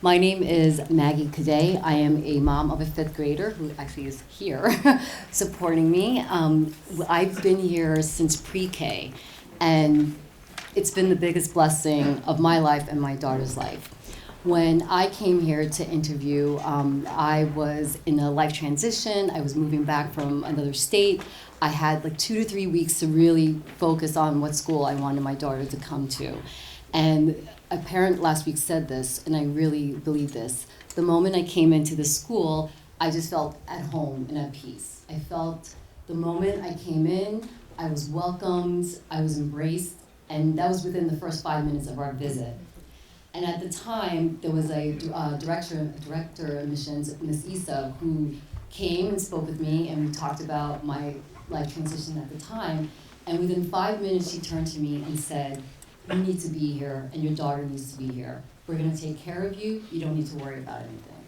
My name is Maggie Cadet. I am a mom of a fifth grader who actually is here supporting me. I've been here since pre-K, and it's been the biggest blessing of my life and my daughter's life. When I came here to interview, I was in a life transition. I was moving back from another state. I had like 2 to 3 weeks to really focus on what school I wanted my daughter to come to. And a parent last week said this, and I really believe this. The moment I came into the school, I just felt at home and at peace. I felt the moment I came in, I was welcomed, I was embraced, and that was within the first 5 minutes of our visit. And at the time, there was a director of admissions, Ms. Issa, who came and spoke with me, and we talked about my life transition at the time. And within 5 minutes, she turned to me and said, "You need to be here, and your daughter needs to be here. We're gonna take care of you. You don't need to worry about anything."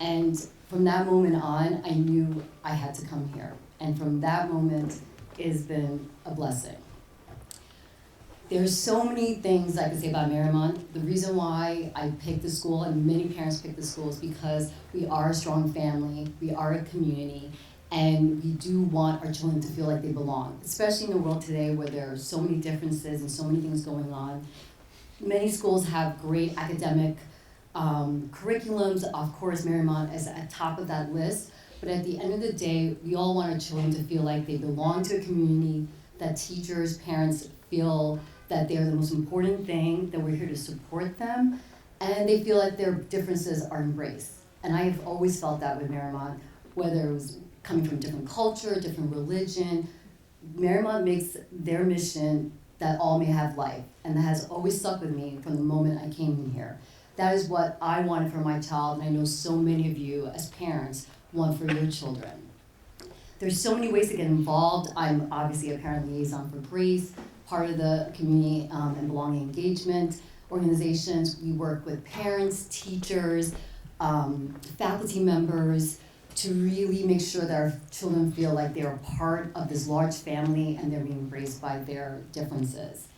And from that moment on, I knew I had to come here. And from that moment, it has been a blessing. There's so many things I could say about Marymount. The reason why I picked the school, and many parents pick the school, is because we are a strong family, we are a community, and we do want our children to feel like they belong, especially in the world today where there are so many differences and so many things going on. Many schools have great academic curriculums. Of course, Marymount is at the top of that list, but at the end of the day, we all want our children to feel like they belong to a community, that teachers, parents feel that they're the most important thing, that we're here to support them, and they feel like their differences are embraced. And I have always felt that with Marymount, whether it was coming from a different culture, different religion. Marymount makes their mission that all may have life, and that has always stuck with me from the moment I came in here. That is what I wanted for my child, and I know so many of you as parents want for your children. There's so many ways to get involved. I'm obviously a parent liaison for Grace, part of the community and belonging engagement organizations. We work with parents, teachers, faculty members to really make sure that our children feel like they're a part of this large family and they're being embraced by their differences.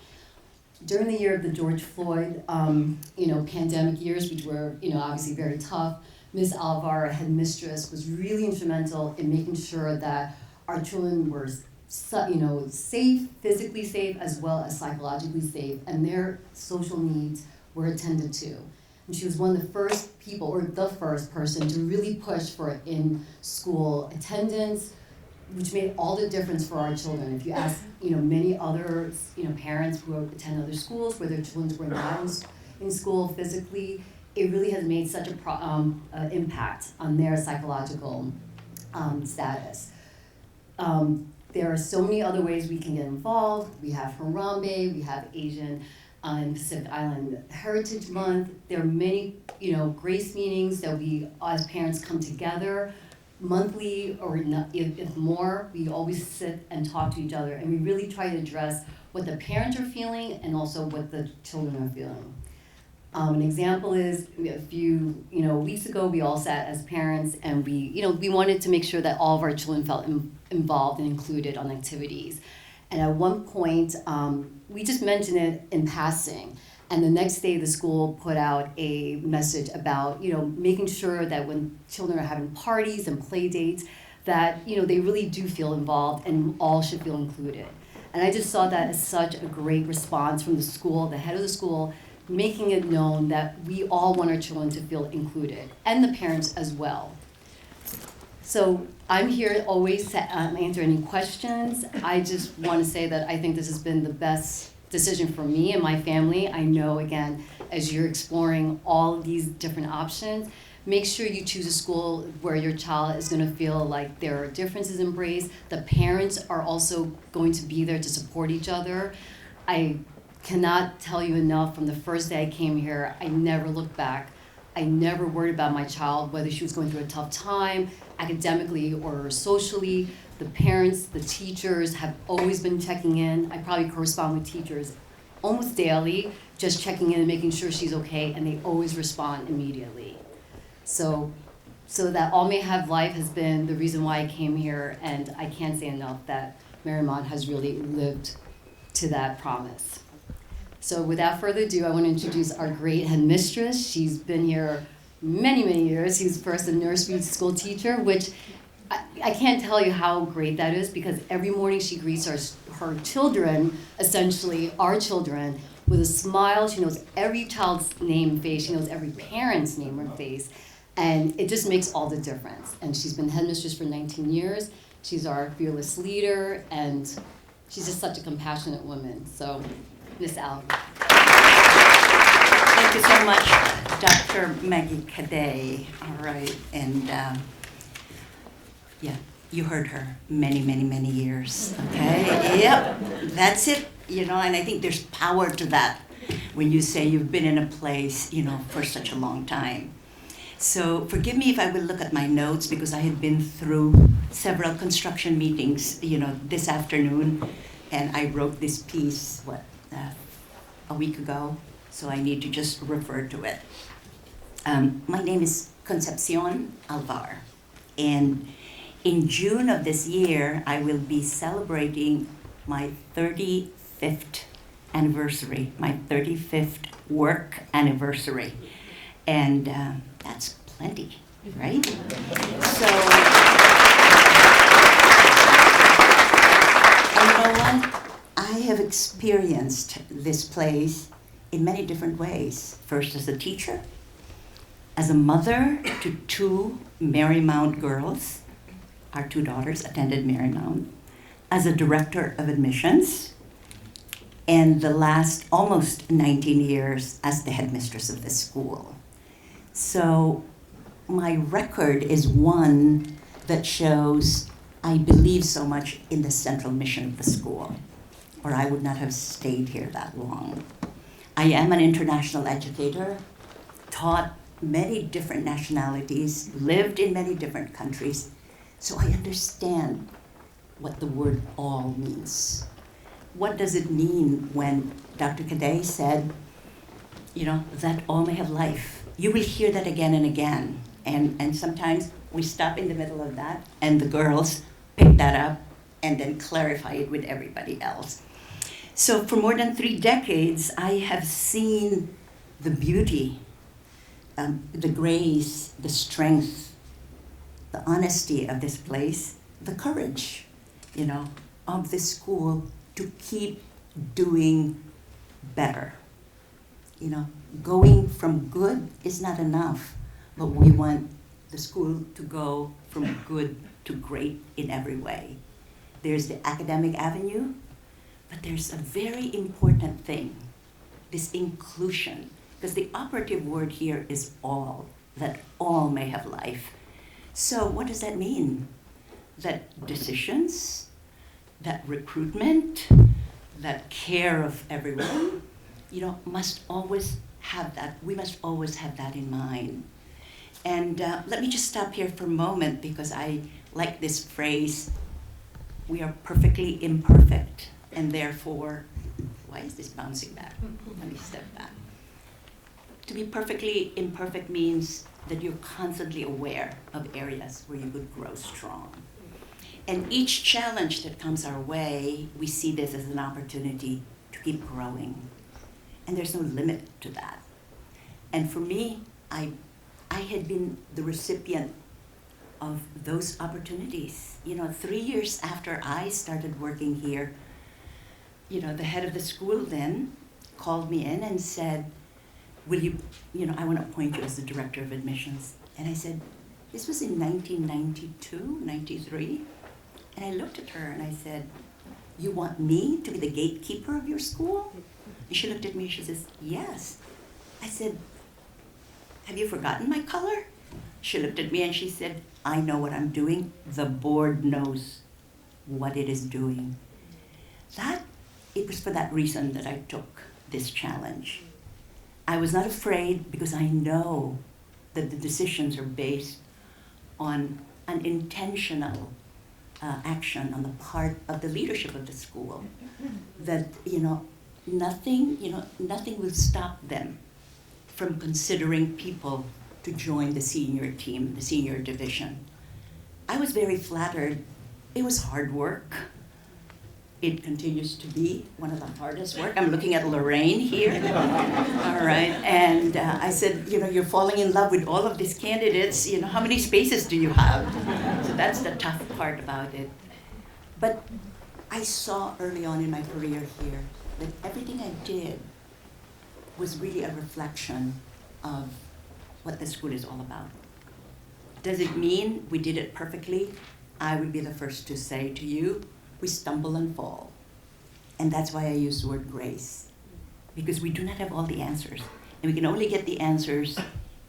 During the year of the George Floyd, pandemic years, which were, obviously very tough, Ms. Alvar, our headmistress, was really instrumental in making sure that our children were safe, physically safe, as well as psychologically safe, and their social needs were attended to. And she was one of the first people, or the first person, to really push for in-school attendance, which made all the difference for our children. If you ask, many other, parents who attend other schools where their children were not in school physically, it really has made such a impact on their psychological status. There are so many other ways we can get involved. We have Harambe, we have Asian and Pacific Island Heritage Month. There are many, grace meetings that we as parents come together monthly, or if more. We always sit and talk to each other, and we really try to address what the parents are feeling and also what the children are feeling. An example is a few weeks ago, we all sat as parents, and we wanted to make sure that all of our children felt involved and included on activities. And at one point, we just mentioned it in passing. And the next day, the school put out a message about making sure that when children are having parties and play dates, that they really do feel involved and all should feel included. And I just saw that as such a great response from the school, the head of the school, making it known that we all want our children to feel included, and the parents as well. So I'm here always to answer any questions. I just want to say that I think this has been the best decision for me and my family. I know, again, as you're exploring all of these different options, make sure you choose a school where your child is going to feel like there are differences embraced. The parents are also going to be there to support each other. I cannot tell you enough, from the first day I came here, I never looked back. I never worried about my child, whether she was going through a tough time, academically or socially. The parents, the teachers have always been checking in. I probably correspond with teachers almost daily, just checking in and making sure she's okay, and they always respond immediately. So that all may have life has been the reason why I came here, and I can't say enough that Marymount has really lived to that promise. So without further ado, I want to introduce our great headmistress. She's been here many, many years. She's first a nursery school teacher, which I can't tell you how great that is, because every morning she greets her children, essentially our children, with a smile. She knows every child's name and face. She knows every parent's name and face. And it just makes all the difference. And she's been headmistress for 19 years. She's our fearless leader, and she's just such a compassionate woman. So, Miss Al. Thank you so much, Dr. Maggie Cadet. All right, and yeah, you heard her many, many, many years, okay? Yep, that's it, and I think there's power to that when you say you've been in a place, for such a long time. So forgive me if I will look at my notes, because I had been through several construction meetings, this afternoon, and I wrote this piece, a week ago, so I need to just refer to it. My name is Concepcion Alvar, and in June of this year, I will be celebrating my 35th anniversary, my 35th work anniversary. And that's plenty, right? So, and you know what? I have experienced this place in many different ways. First as a teacher, as a mother to two Marymount girls. Our two daughters attended Marymount, as a director of admissions, and the last almost 19 years as the headmistress of this school. So my record is one that shows I believe so much in the central mission of the school, or I would not have stayed here that long. I am an international educator, taught many different nationalities, lived in many different countries, so I understand what the word all means. What does it mean when Dr. Cadet said, that all may have life? You will hear that again and again. And sometimes we stop in the middle of that, and the girls pick that up and then clarify it with everybody else. So for more than 3 decades, I have seen the beauty, the grace, the strength, the honesty of this place, the courage, of this school to keep doing better. Going from good is not enough, but we want the school to go from good to great in every way. There's the academic avenue, but there's a very important thing, this inclusion, because the operative word here is all, that all may have life. So what does that mean? That decisions, that recruitment, that care of everyone, must always have that. We must always have that in mind. And let me just stop here for a moment, because I like this phrase, we are perfectly imperfect, and therefore, why is this bouncing back? Let me step back. To be perfectly imperfect means that you're constantly aware of areas where you could grow strong. And each challenge that comes our way, we see this as an opportunity to keep growing. And there's no limit to that. And for me, I had been the recipient of those opportunities. 3 years after I started working here, the head of the school then called me in and said, will you, I want to appoint you as the director of admissions. And I said, this was in 1992, 93. And I looked at her and I said, you want me to be the gatekeeper of your school? And she looked at me and she says, yes. I said, have you forgotten my color? She looked at me and she said, I know what I'm doing. The board knows what it is doing. It was for that reason that I took this challenge. I was not afraid because I know that the decisions are based on an intentional action on the part of the leadership of the school. That nothing will stop them from considering people to join the senior team, the senior division. I was very flattered. It was hard work. It continues to be one of the hardest work. I'm looking at Lorraine here. All right, and I said, you're falling in love with all of these candidates. How many spaces do you have? So that's the tough part about it. But I saw early on in my career here that everything I did was really a reflection of what the school is all about. Does it mean we did it perfectly? I would be the first to say to you, we stumble and fall. And that's why I use the word grace. Because we do not have all the answers. And we can only get the answers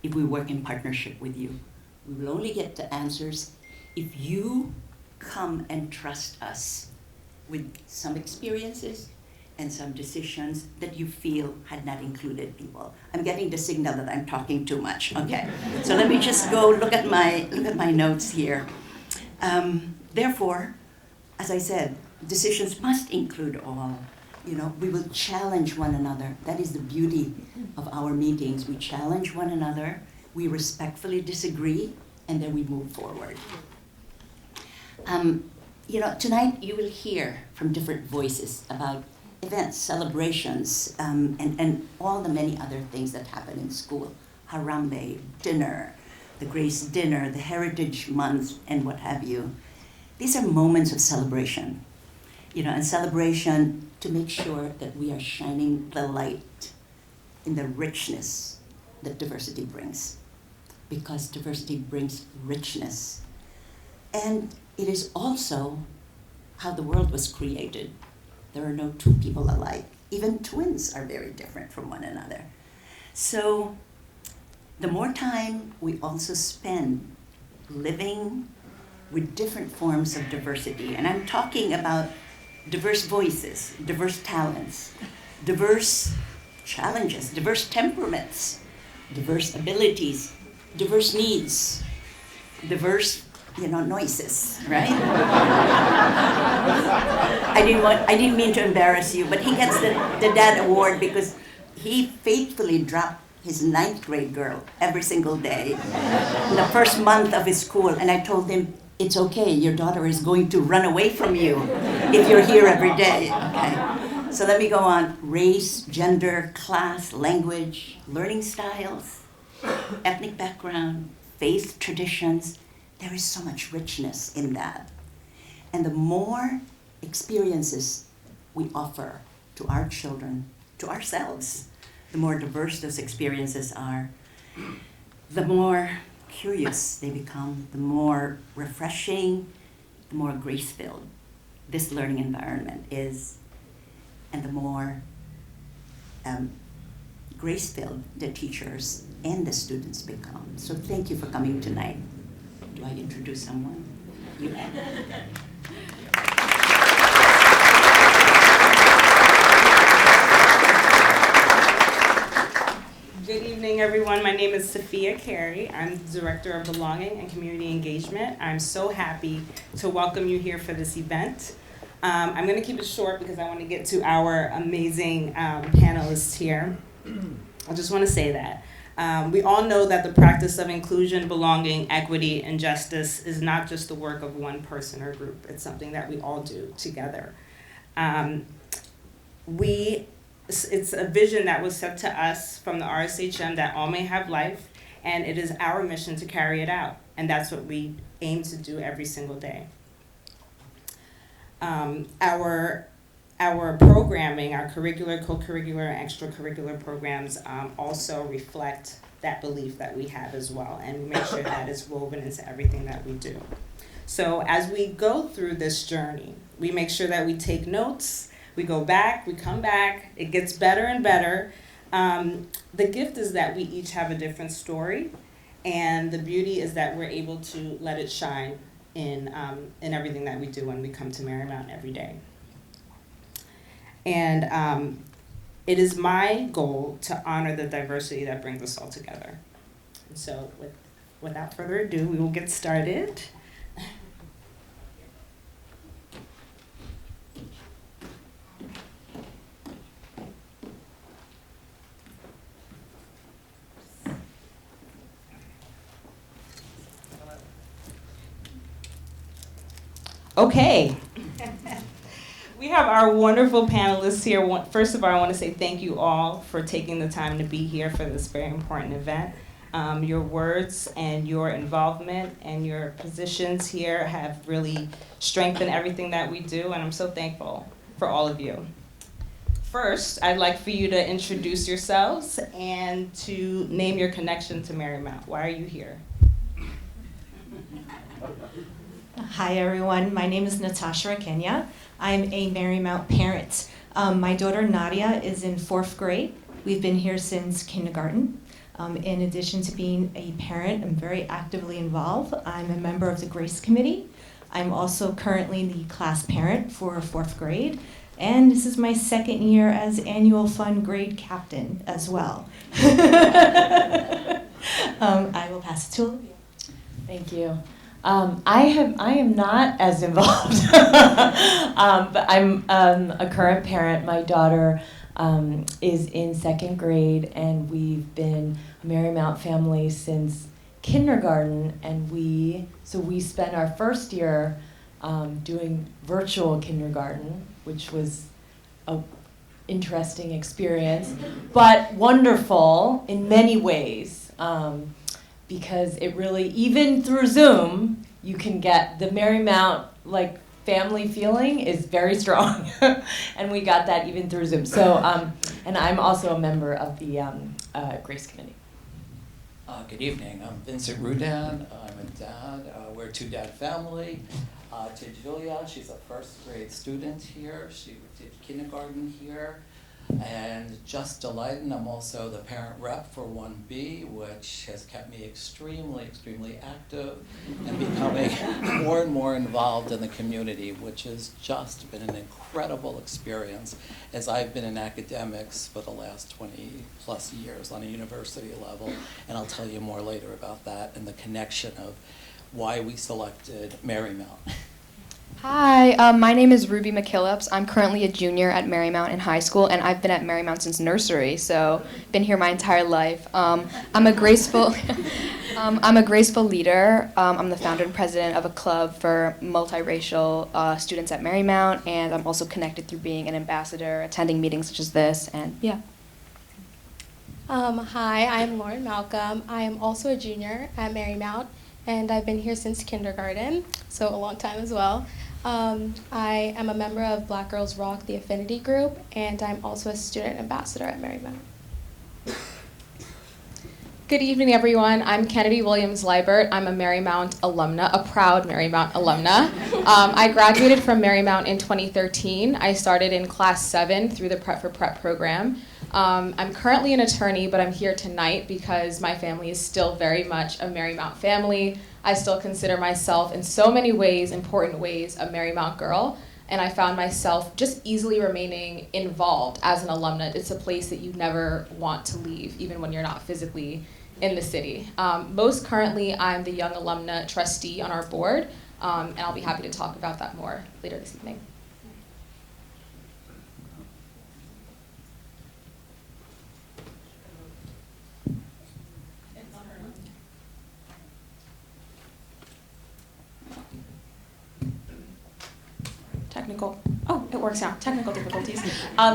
if we work in partnership with you. We will only get the answers if you come and trust us with some experiences and some decisions that you feel had not included people. I'm getting the signal that I'm talking too much. Okay, so let me just go look at my notes here. Therefore, as I said, decisions must include all. We will challenge one another. That is the beauty of our meetings. We challenge one another, we respectfully disagree, and then we move forward. Tonight you will hear from different voices about events, celebrations, and all the many other things that happen in school. Harambe, dinner, the Grace Dinner, the Heritage Month, and what have you. These are moments of celebration, and celebration to make sure that we are shining the light in the richness that diversity brings, because diversity brings richness. And it is also how the world was created. There are no two people alike. Even twins are very different from one another. So the more time we also spend living with different forms of diversity, and I'm talking about diverse voices, diverse talents, diverse challenges, diverse temperaments, diverse abilities, diverse needs, diverse noises, right? I didn't mean to embarrass you, but he gets the dad award because he faithfully dropped his 9th grade girl every single day in the first month of his school. And I told him, it's okay, your daughter is going to run away from you if you're here every day, okay? So let me go on. Race, gender, class, language, learning styles, ethnic background, faith, traditions. There is so much richness in that. And the more experiences we offer to our children, to ourselves, the more diverse those experiences are, the more curious they become, the more refreshing, the more grace-filled this learning environment is, and the more grace-filled the teachers and the students become. So thank you for coming tonight. Do I introduce someone? You have. Good evening, everyone. My name is Sophia Carey. I'm the Director of Belonging and Community Engagement. I'm so happy to welcome you here for this event. I'm going to keep it short because I want to get to our amazing panelists here. I just want to say that. We all know that the practice of inclusion, belonging, equity, and justice is not just the work of one person or group. It's something that we all do together. It's a vision that was set to us from the RSHM that all may have life, and it is our mission to carry it out. And that's what we aim to do every single day. Our programming, our curricular, co-curricular, and extracurricular programs also reflect that belief that we have as well, and we make sure that is woven into everything that we do. So as we go through this journey, we make sure that we take notes, we go back, we come back, it gets better and better. The gift is that we each have a different story, and the beauty is that we're able to let it shine in everything that we do when we come to Marymount every day. And it is my goal to honor the diversity that brings us all together. And so without further ado, we will get started. Okay. We have our wonderful panelists here. First of all, I want to say thank you all for taking the time to be here for this very important event. Your words and your involvement and your positions here have really strengthened everything that we do, and I'm so thankful for all of you. First, I'd like for you to introduce yourselves and to name your connection to Marymount. Why are you here? Hi everyone, my name is Natasha Kenya. I'm a Marymount parent. My daughter Nadia is in 4th grade. We've been here since kindergarten. In addition to being a parent, I'm very actively involved. I'm a member of the Grace Committee. I'm also currently the class parent for 4th grade. And this is my 2nd year as annual fun grade captain as well. I will pass it to Olivia. Thank you. I am not as involved, but I'm a current parent. My daughter is in 2nd grade, and we've been a Marymount family since kindergarten, and we spent our first year doing virtual kindergarten, which was a interesting experience, but wonderful in many ways. Because it really, even through Zoom, you can get the Marymount family feeling is very strong, and we got that even through Zoom. So, and I'm also a member of the Grace Committee. Good evening. I'm Vincent Rudan. I'm a dad. We're a 2-dad family. To Julia, she's a 1st grade student here. She did kindergarten here. And just delighted, I'm also the parent rep for 1B, which has kept me extremely, extremely active and becoming more and more involved in the community, which has just been an incredible experience as I've been in academics for the last 20 plus years on a university level. And I'll tell you more later about that and the connection of why we selected Marymount. Hi, my name is Ruby McKillips. I'm currently a junior at Marymount in high school, and I've been at Marymount since nursery, so been here my entire life. I'm a graceful, I'm a graceful leader. I'm the founder and president of a club for multiracial students at Marymount, and I'm also connected through being an ambassador, attending meetings such as this, and yeah. Hi, I'm Lauren Malcolm. I am also a junior at Marymount, and I've been here since kindergarten, so a long time as well. I am a member of Black Girls Rock, the affinity group, and I'm also a student ambassador at Marymount. Good evening, everyone. I'm Kennedy Williams-Liebert. I'm a Marymount alumna, a proud Marymount alumna. I graduated from Marymount in 2013. I started in class 7 through the Prep for Prep program. I'm currently an attorney, but I'm here tonight because my family is still very much a Marymount family. I still consider myself, in so many ways, important ways, a Marymount girl, and I found myself just easily remaining involved as an alumna. It's a place that you never want to leave, even when you're not physically in the city. Most currently, I'm the Young Alumna Trustee on our board, and I'll be happy to talk about that more later this evening. It works now. Technical difficulties.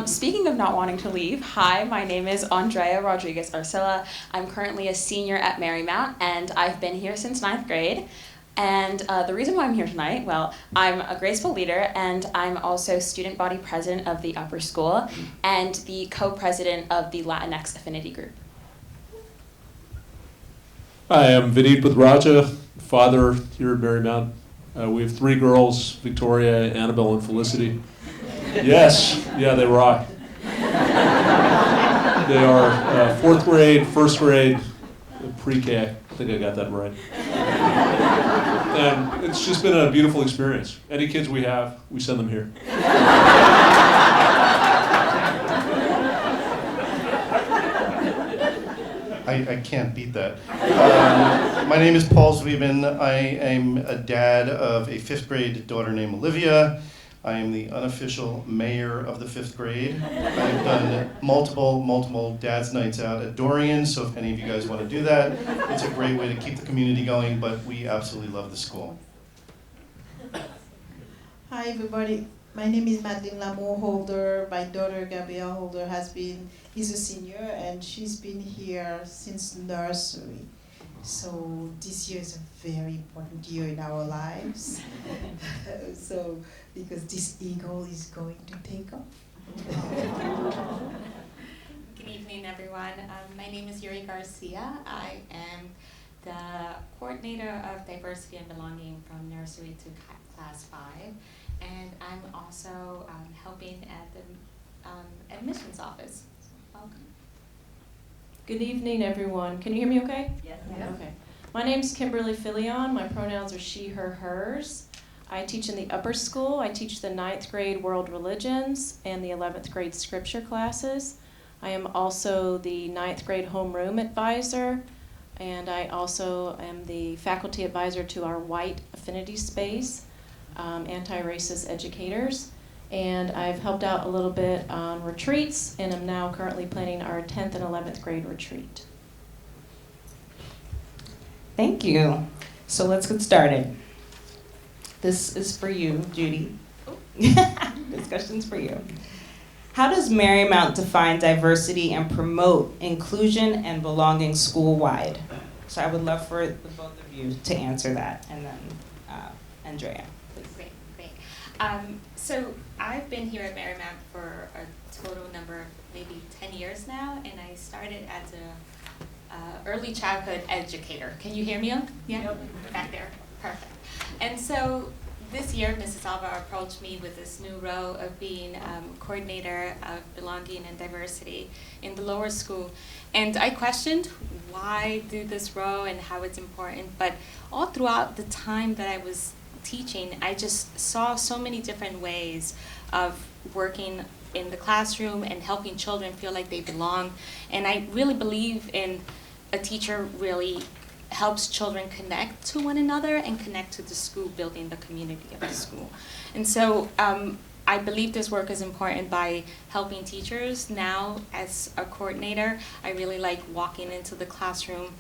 Speaking of not wanting to leave, hi, my name is Andrea Rodriguez Arcilla. I'm currently a senior at Marymount, and I've been here since 9th grade. And the reason why I'm here tonight, well, I'm a graceful leader, and I'm also student body president of the upper school and the co-president of the Latinx affinity group. Hi, I'm Vineet Budraja, father here at Marymount. We have 3 girls, Victoria, Annabelle, and Felicity. Yes, yeah, they rock. They are 4th grade, 1st grade, pre-K. I think I got that right. And it's just been a beautiful experience. Any kids we have, we send them here. I can't beat that. My name is Paul Zwiebin. I am a dad of a 5th grade daughter named Olivia. I am the unofficial mayor of the 5th grade. I've done multiple dad's nights out at Dorian, so if any of you guys want to do that, it's a great way to keep the community going, but we absolutely love the school. Hi everybody, My name is Madeline Lamour Holder. My daughter Gabrielle Holder is a senior, and she's been here since nursery. So this year is a very important year in our lives. So because this eagle is going to take off. Good evening, everyone. My name is Yuri Garcia. I am the coordinator of diversity and belonging from nursery to class 5. And I'm also helping at the admissions office. Welcome. Good evening, everyone. Can you hear me okay? Yes. Okay. My name's Kimberly Filion. My pronouns are she, her, hers. I teach in the upper school. I teach the 9th grade world religions and the 11th grade scripture classes. I am also the 9th grade homeroom advisor, and I also am the faculty advisor to our white affinity space, anti-racist educators. And I've helped out a little bit on retreats, and I'm now currently planning our 10th and 11th grade retreat. Thank you. So let's get started. This is for you, Judy. This question's for you. How does Marymount define diversity and promote inclusion and belonging school-wide? So I would love for the both of you to answer that, and then Andrea. Great. So I've been here at Marymount for a total number of maybe 10 years now, and I started as a early childhood educator. Can you hear me? Yeah? Yep. Back there. Perfect. And so this year, Mrs. Alva approached me with this new role of being coordinator of belonging and diversity in the lower school. And I questioned why do this role and how it's important, but all throughout the time that I was teaching, I just saw so many different ways of working in the classroom and helping children feel like they belong. And I really believe in a teacher really helps children connect to one another and connect to the school, building the community of the school. And so I believe this work is important by helping teachers. Now, as a coordinator, I really like walking into the classroom,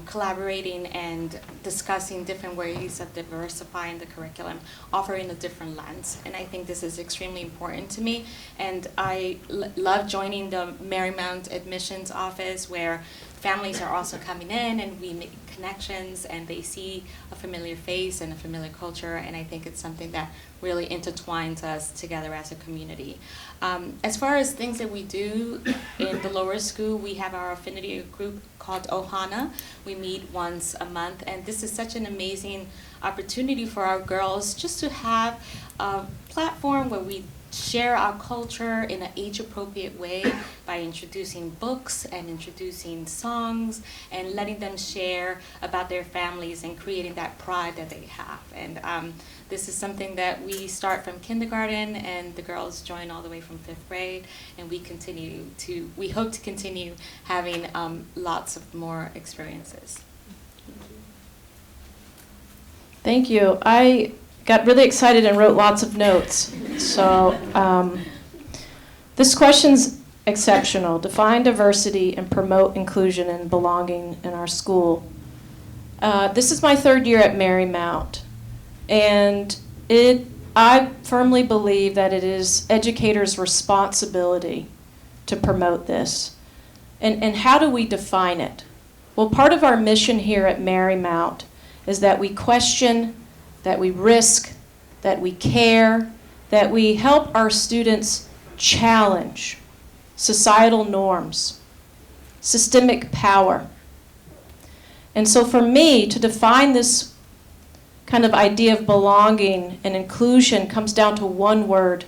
collaborating and discussing different ways of diversifying the curriculum, offering a different lens. And I think this is extremely important to me. And I love joining the Marymount admissions office, where families are also coming in and we make connections and they see a familiar face and a familiar culture, and I think it's something that really intertwines us together as a community. As far as things that we do in the lower school, we have our affinity group called Ohana. We meet once a month, and this is such an amazing opportunity for our girls just to have a platform where we share our culture in an age-appropriate way by introducing books and introducing songs and letting them share about their families and creating that pride that they have. And this is something that we start from kindergarten, and the girls join all the way from 5th grade, and we hope to continue having lots of more experiences. Thank you. I got really excited and wrote lots of notes. So this question's exceptional. Define diversity and promote inclusion and belonging in our school. This is my 3rd year at Marymount, and I firmly believe that it is educators' responsibility to promote this. And how do we define it? Well, part of our mission here at Marymount is that we question, that we risk, that we care, that we help our students challenge societal norms, systemic power. And so for me, to define this kind of idea of belonging and inclusion comes down to one word,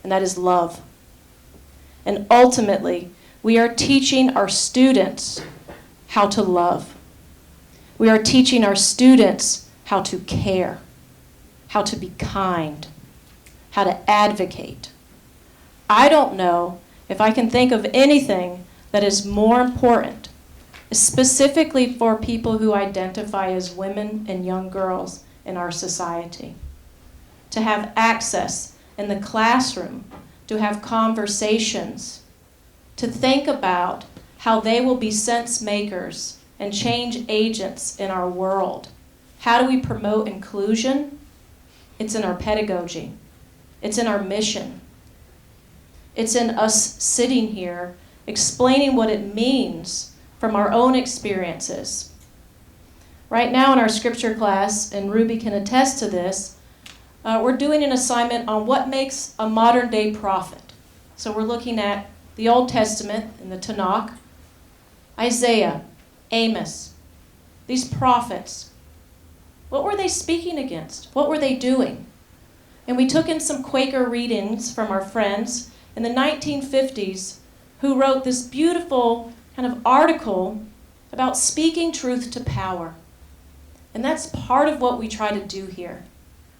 and that is love. And ultimately, we are teaching our students how to love. We are teaching our students how to care, how to be kind, how to advocate. I don't know if I can think of anything that is more important, specifically for people who identify as women and young girls in our society, to have access in the classroom, to have conversations, to think about how they will be sense makers and change agents in our world. How do we promote inclusion? It's in our pedagogy. It's in our mission. It's in us sitting here explaining what it means from our own experiences. Right now in our scripture class, and Ruby can attest to this, we're doing an assignment on what makes a modern day prophet. So we're looking at the Old Testament in the Tanakh, Isaiah, Amos, these prophets. What were they speaking against? What were they doing? And we took in some Quaker readings from our friends in the 1950s who wrote this beautiful kind of article about speaking truth to power. And that's part of what we try to do here.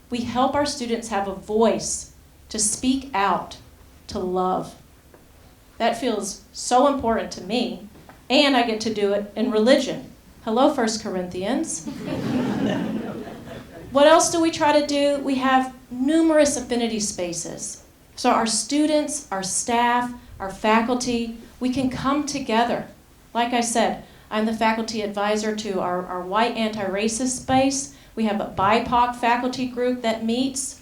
We help our students have a voice to speak out, to love. That feels so important to me, and I get to do it in religion. Hello, 1 Corinthians. What else do we try to do? We have numerous affinity spaces. So our students, our staff, our faculty, we can come together. Like I said, I'm the faculty advisor to our white anti-racist space. We have a BIPOC faculty group that meets.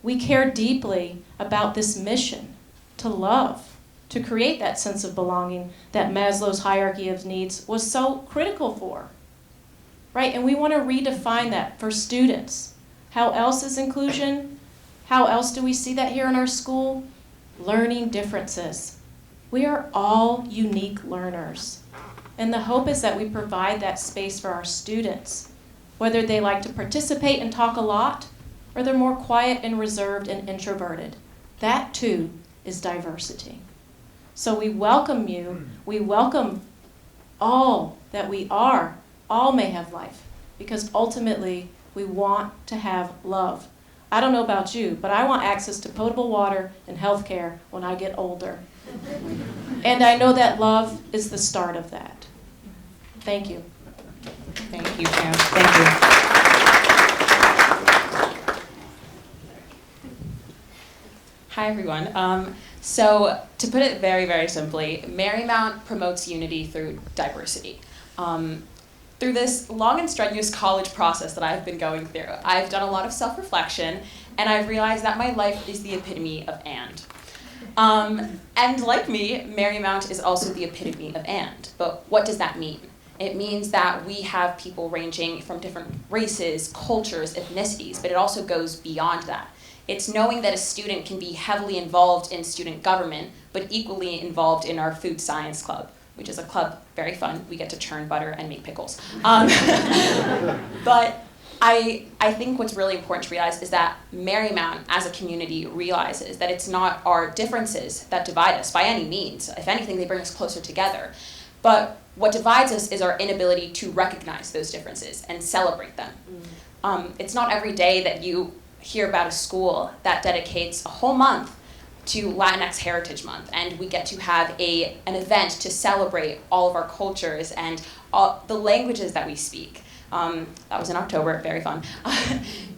We care deeply about this mission to love, to create that sense of belonging that Maslow's hierarchy of needs was so critical for. Right? And we want to redefine that for students. How else is inclusion? How else do we see that here in our school? Learning differences. We are all unique learners. And the hope is that we provide that space for our students, whether they like to participate and talk a lot, or they're more quiet and reserved and introverted. That too is diversity. So we welcome you. We welcome all that we are. All may have life, because ultimately we want to have love. I don't know about you, but I want access to potable water and health care when I get older. And I know that love is the start of that. Thank you. Thank you, Pam. Thank you. Hi, everyone. So to put it very, very simply, Marymount promotes unity through diversity. Through this long and strenuous college process that I've been going through, I've done a lot of self-reflection, and I've realized that my life is the epitome of and. And like me, Marymount is also the epitome of and. But what does that mean? It means that we have people ranging from different races, cultures, ethnicities, but it also goes beyond that. It's knowing that a student can be heavily involved in student government, but equally involved in our food science club, which is a club, very fun. We get to churn butter and make pickles. But I think what's really important to realize is that Marymount as a community realizes that it's not our differences that divide us by any means. If anything, they bring us closer together. But what divides us is our inability to recognize those differences and celebrate them. It's not every day that you hear about a school that dedicates a whole month to Latinx Heritage Month, and we get to have an event to celebrate all of our cultures and all the languages that we speak. That was in October, very fun.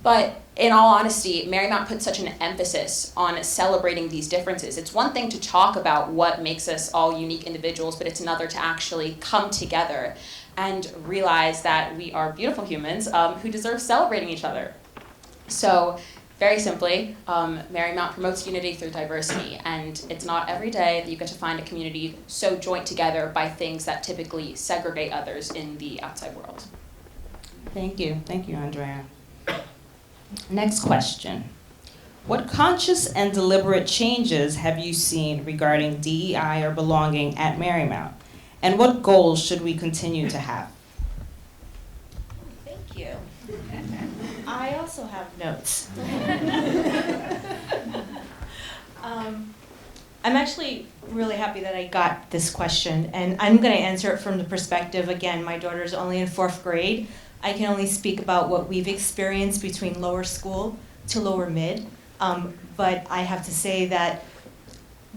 But in all honesty, Marymount puts such an emphasis on celebrating these differences. It's one thing to talk about what makes us all unique individuals, but it's another to actually come together and realize that we are beautiful humans who deserve celebrating each other. So, very simply, Marymount promotes unity through diversity, and it's not every day that you get to find a community so joined together by things that typically segregate others in the outside world. Thank you, Andrea. Next question. What conscious and deliberate changes have you seen regarding DEI or belonging at Marymount? And what goals should we continue to have? Thank you. I also have notes. I'm actually really happy that I got this question, and I'm going to answer it from the perspective, again, my daughter's only in 4th grade. I can only speak about what we've experienced between lower school to lower mid, but I have to say that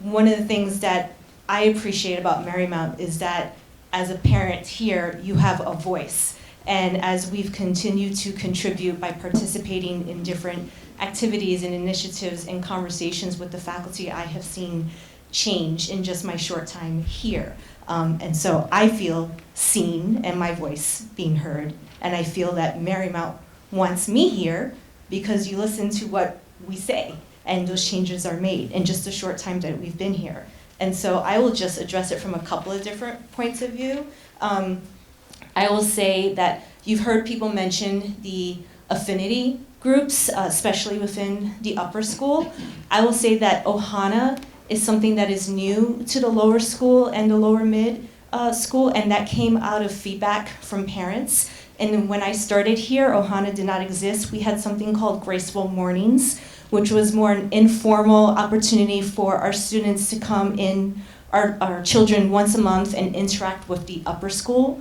one of the things that I appreciate about Marymount is that as a parent here, you have a voice. And as we've continued to contribute by participating in different activities and initiatives and conversations with the faculty, I have seen change in just my short time here. And so I feel seen and my voice being heard. And I feel that Marymount wants me here because you listen to what we say. and those changes are made in just a short time that we've been here. And so I will just address it from a couple of different points of view. I will say that you've heard people mention the affinity groups, especially within the upper school. I will say that Ohana is something that is new to the lower school and the lower mid school, and that came out of feedback from parents. And when I started here, Ohana did not exist. We had something called Graceful Mornings, which was more an informal opportunity for our students to come in, our children once a month and interact with the upper school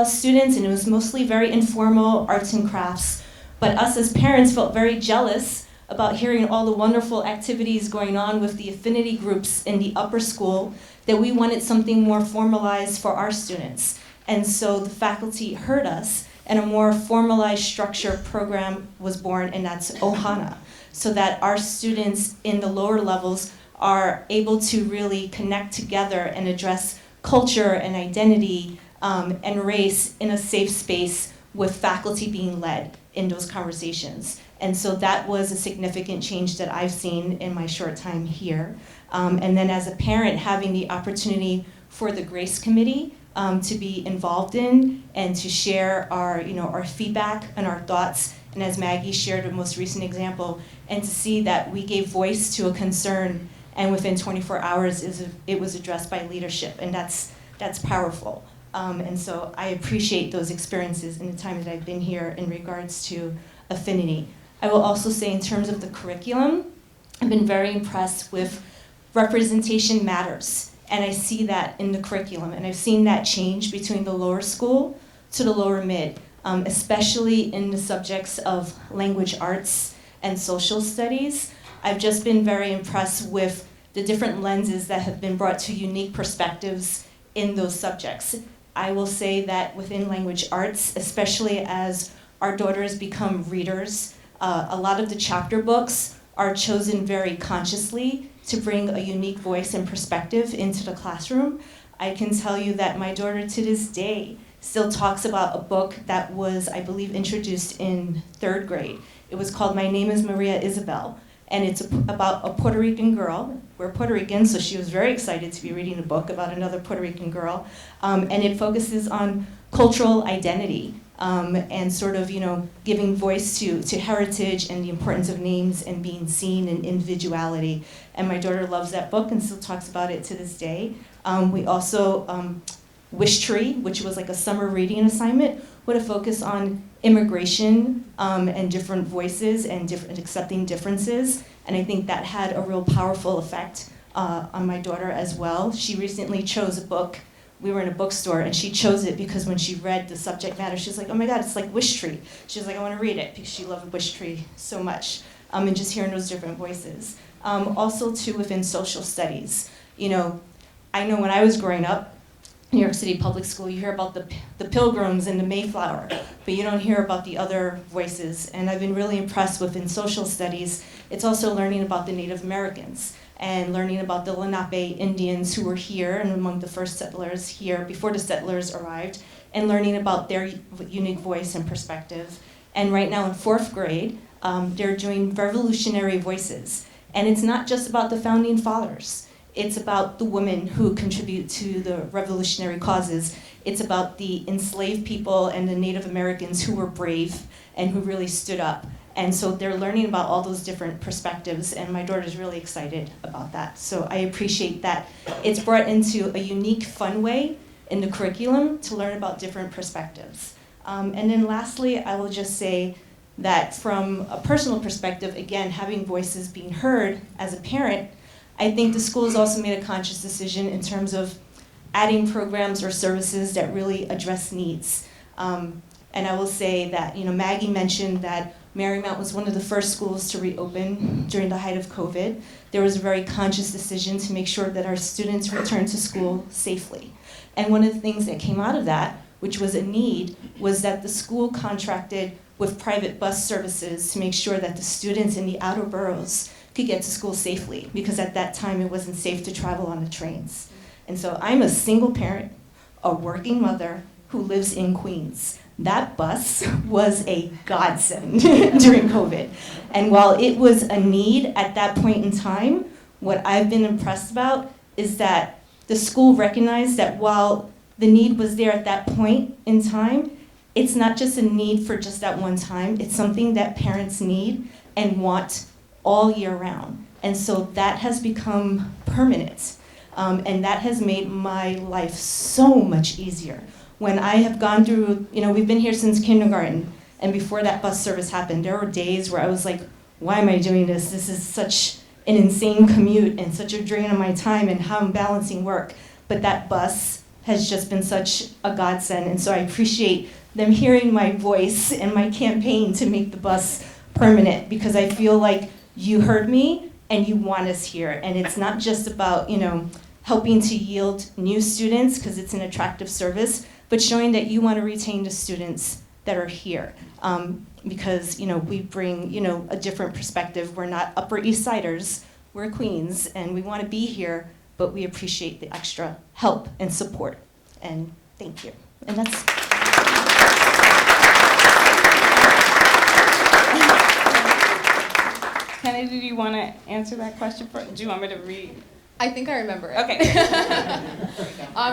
students, and it was mostly very informal, arts and crafts. But us as parents felt very jealous about hearing all the wonderful activities going on with the affinity groups in the upper school, that we wanted something more formalized for our students. And so the faculty heard us, and a more formalized structure program was born, and that's Ohana, so that our students in the lower levels are able to really connect together and address culture and identity and race in a safe space with faculty being led in those conversations. And so that was a significant change that I've seen in my short time here. And then as a parent, having the opportunity for the Grace Committee to be involved in and to share our feedback and our thoughts. And as Maggie shared the most recent example, and to see that we gave voice to a concern, and within 24 hours it was addressed by leadership, and that's powerful. And so I appreciate those experiences in the time that I've been here in regards to affinity. I will also say in terms of the curriculum, I've been very impressed with representation matters. And I see that in the curriculum. And I've seen that change between the lower school to the lower mid, especially in the subjects of language arts and social studies. I've just been very impressed with the different lenses that have been brought to unique perspectives in those subjects. I will say that within language arts, especially as our daughters become readers, a lot of the chapter books are chosen very consciously to bring a unique voice and perspective into the classroom. I can tell you that my daughter to this day still talks about a book that was, I believe, introduced in 3rd grade. It was called My Name is Maria Isabel, and it's about a Puerto Rican girl. We're Puerto Rican, so she was very excited to be reading a book about another Puerto Rican girl, and it focuses on cultural identity. And sort of, giving voice to heritage and the importance of names and being seen and individuality. And my daughter loves that book and still talks about it to this day. We also, Wish Tree, which was like a summer reading assignment, with a focus on immigration and different voices and accepting differences. And I think that had a real powerful effect on my daughter as well. She recently chose a book. We were in a bookstore, and she chose it because when she read the subject matter, she's like, oh my God, it's like Wish Tree. She's like, I want to read it, because she loved Wish Tree so much. And just hearing those different voices. Also, too, within social studies. I know when I was growing up, New York City public school, you hear about the Pilgrims and the Mayflower, but you don't hear about the other voices. And I've been really impressed within social studies. It's also learning about the Native Americans, and learning about the Lenape Indians who were here and among the first settlers here before the settlers arrived, and learning about their unique voice and perspective. And right now in 4th grade, they're doing revolutionary voices. And it's not just about the founding fathers. It's about the women who contribute to the revolutionary causes. It's about the enslaved people and the Native Americans who were brave and who really stood up. And so they're learning about all those different perspectives, and my daughter's really excited about that. So I appreciate that it's brought into a unique, fun way in the curriculum to learn about different perspectives. And then lastly, I will just say that from a personal perspective, again, having voices being heard as a parent, I think the school has also made a conscious decision in terms of adding programs or services that really address needs. And I will say that, Maggie mentioned that Marymount was one of the first schools to reopen during the height of COVID. There was a very conscious decision to make sure that our students returned to school safely. And one of the things that came out of that, which was a need, was that the school contracted with private bus services to make sure that the students in the outer boroughs could get to school safely, because at that time it wasn't safe to travel on the trains. And so I'm a single parent, a working mother who lives in Queens. That bus was a godsend during COVID. And while it was a need at that point in time, what I've been impressed about is that the school recognized that while the need was there at that point in time, it's not just a need for just that one time, it's something that parents need and want all year round. And so that has become permanent. And that has made my life so much easier. When I have gone through, we've been here since kindergarten, and before that bus service happened, there were days where I was like, why am I doing this? This is such an insane commute and such a drain on my time and how I'm balancing work. But that bus has just been such a godsend, and so I appreciate them hearing my voice and my campaign to make the bus permanent, because I feel like you heard me and you want us here. And it's not just about, helping to yield new students, because it's an attractive service, but showing that you want to retain the students that are here. Because, we bring, a different perspective. We're not Upper East Siders, we're Queens, and we want to be here, but we appreciate the extra help and support. And thank you. And that's... Kennedy, do you want to answer that question? Do you want me to read? I think I remember it. Okay.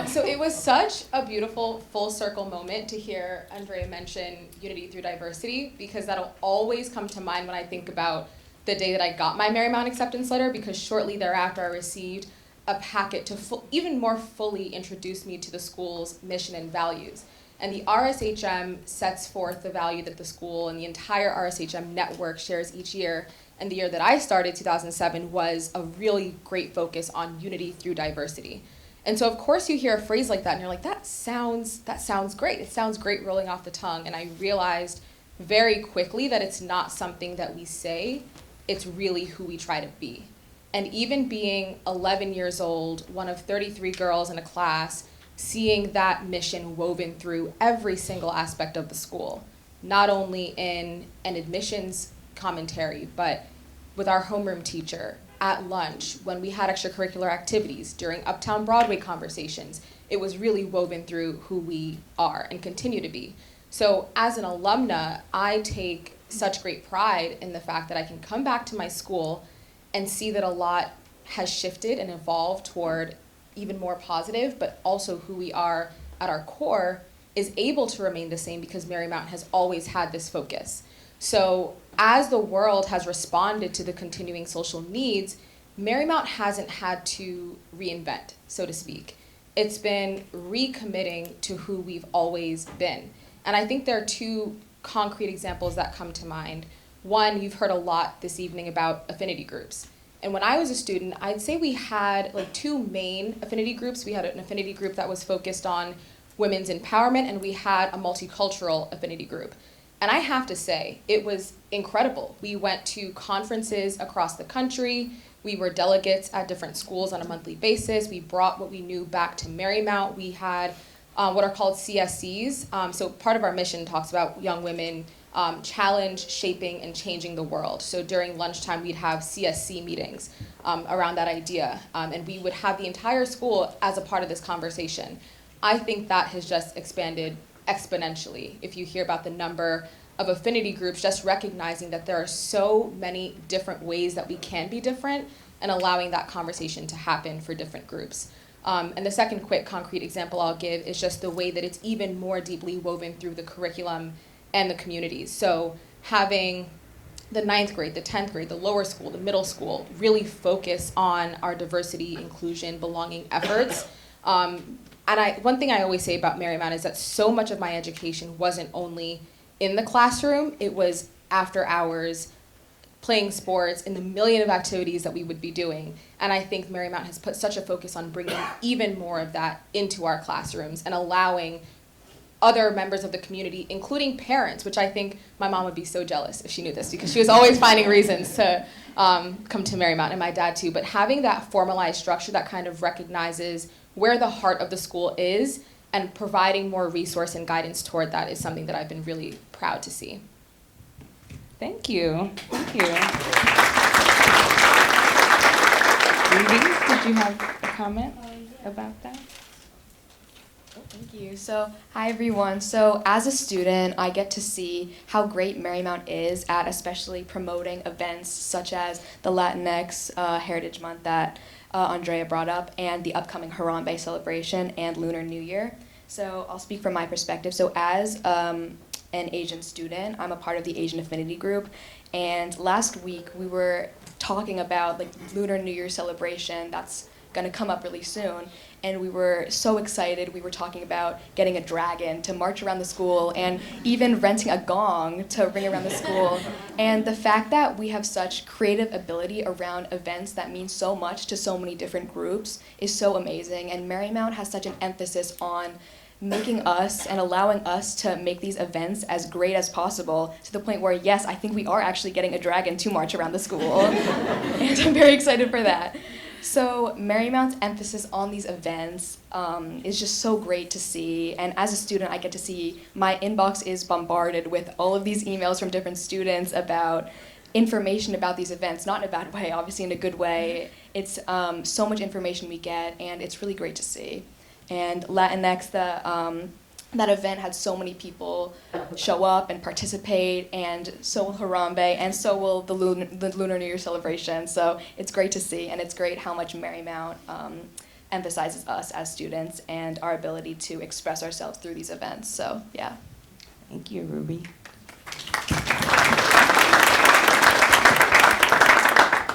So it was such a beautiful full circle moment to hear Andrea mention unity through diversity, because that'll always come to mind when I think about the day that I got my Marymount acceptance letter, because shortly thereafter I received a packet to even more fully introduce me to the school's mission and values. And the RSHM sets forth the value that the school and the entire RSHM network shares each year. And the year that I started, 2007, was a really great focus on unity through diversity. And so of course you hear a phrase like that and you're like, that sounds great. It sounds great rolling off the tongue. And I realized very quickly that it's not something that we say, it's really who we try to be. And even being 11 years old, one of 33 girls in a class, seeing that mission woven through every single aspect of the school, not only in an admissions commentary, but with our homeroom teacher, at lunch, when we had extracurricular activities, during Uptown Broadway conversations, it was really woven through who we are and continue to be. So as an alumna, I take such great pride in the fact that I can come back to my school and see that a lot has shifted and evolved toward even more positive, but also who we are at our core is able to remain the same, because Marymount has always had this focus. So as the world has responded to the continuing social needs, Marymount hasn't had to reinvent, so to speak. It's been recommitting to who we've always been. And I think there are two concrete examples that come to mind. One, you've heard a lot this evening about affinity groups. And when I was a student, I'd say we had like two main affinity groups. We had an affinity group that was focused on women's empowerment, and we had a multicultural affinity group. And I have to say, it was incredible. We went to conferences across the country. We were delegates at different schools on a monthly basis. We brought what we knew back to Marymount. We had what are called CSCs. So part of our mission talks about young women challenge, shaping, and changing the world. So during lunchtime, we'd have CSC meetings around that idea. And we would have the entire school as a part of this conversation. I think that has just expanded exponentially. If you hear about the number of affinity groups, just recognizing that there are so many different ways that we can be different and allowing that conversation to happen for different groups. And the second quick concrete example I'll give is just the way that it's even more deeply woven through the curriculum and the communities. So having the 9th grade, the 10th grade, the lower school, the middle school really focus on our diversity, inclusion, belonging efforts. And one thing I always say about Marymount is that so much of my education wasn't only in the classroom, it was after hours, playing sports, and the million of activities that we would be doing. And I think Marymount has put such a focus on bringing even more of that into our classrooms and allowing other members of the community, including parents, which I think my mom would be so jealous if she knew this, because she was always finding reasons to come to Marymount, and my dad too. But having that formalized structure that kind of recognizes where the heart of the school is and providing more resource and guidance toward that is something that I've been really proud to see. Thank you. Thank you. Ruby, did you have a comment about that? Oh, thank Thank you. So, hi everyone. So, as a student, I get to see how great Marymount is at especially promoting events such as the Latinx Heritage Month that Andrea brought up, and the upcoming Harambe celebration and Lunar New Year. So, I'll speak from my perspective. So, as an Asian student, I'm a part of the Asian Affinity Group, and last week we were talking about like Lunar New Year celebration that's going to come up really soon, and we were so excited. We were talking about getting a dragon to march around the school and even renting a gong to ring around the school. And the fact that we have such creative ability around events that mean so much to so many different groups is so amazing, and Marymount has such an emphasis on making us and allowing us to make these events as great as possible, to the point where, yes, I think we are actually getting a dragon to march around the school. And I'm very excited for that. So Marymount's emphasis on these events is just so great to see. And as a student, I get to see my inbox is bombarded with all of these emails from different students about information about these events, not in a bad way, obviously in a good way. It's so much information we get, and it's really great to see. And Latinx, that event had so many people show up and participate, and so will Harambe, and so will the Lunar New Year celebration. So it's great to see, and it's great how much Marymount emphasizes us as students and our ability to express ourselves through these events. So, yeah. Thank you, Ruby.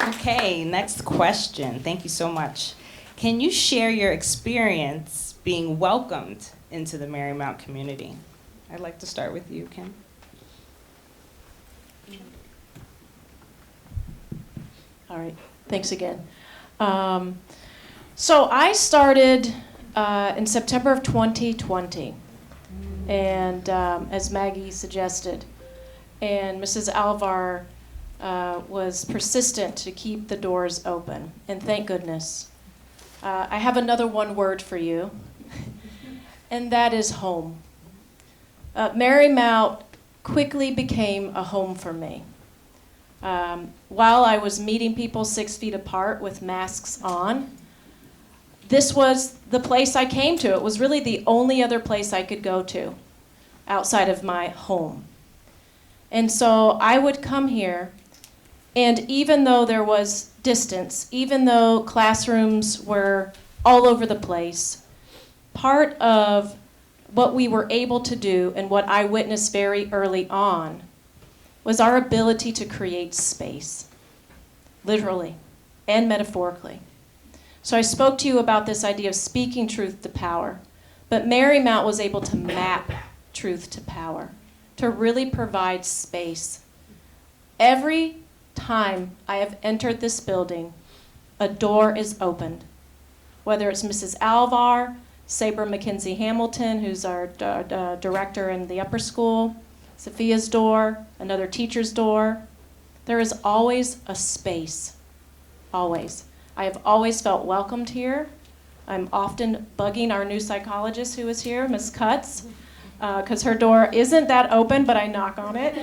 Okay, next question. Thank you so much. Can you share your experience being welcomed into the Marymount community? I'd like to start with you, Kim. All right, thanks again. So I started in September of 2020, and as Maggie suggested, and Mrs. Alvar was persistent to keep the doors open, and thank goodness. I have another one word for you, and that is home. Marymount quickly became a home for me. While I was meeting people 6 feet apart with masks on, this was the place I came to. It was really the only other place I could go to outside of my home. And so I would come here, and even though there was distance, even though classrooms were all over the place, part of what we were able to do and what I witnessed very early on was our ability to create space, literally and metaphorically. So I spoke to you about this idea of speaking truth to power, but Marymount was able to map truth to power, to really provide space. Every time I have entered this building, a door is opened. Whether it's Mrs. Alvar, Sabre McKenzie Hamilton, who's our director in the upper school, Sophia's door, another teacher's door, there is always a space, always. I have always felt welcomed here. I'm often bugging our new psychologist who is here, Ms. Cutts, because her door isn't that open, but I knock on it.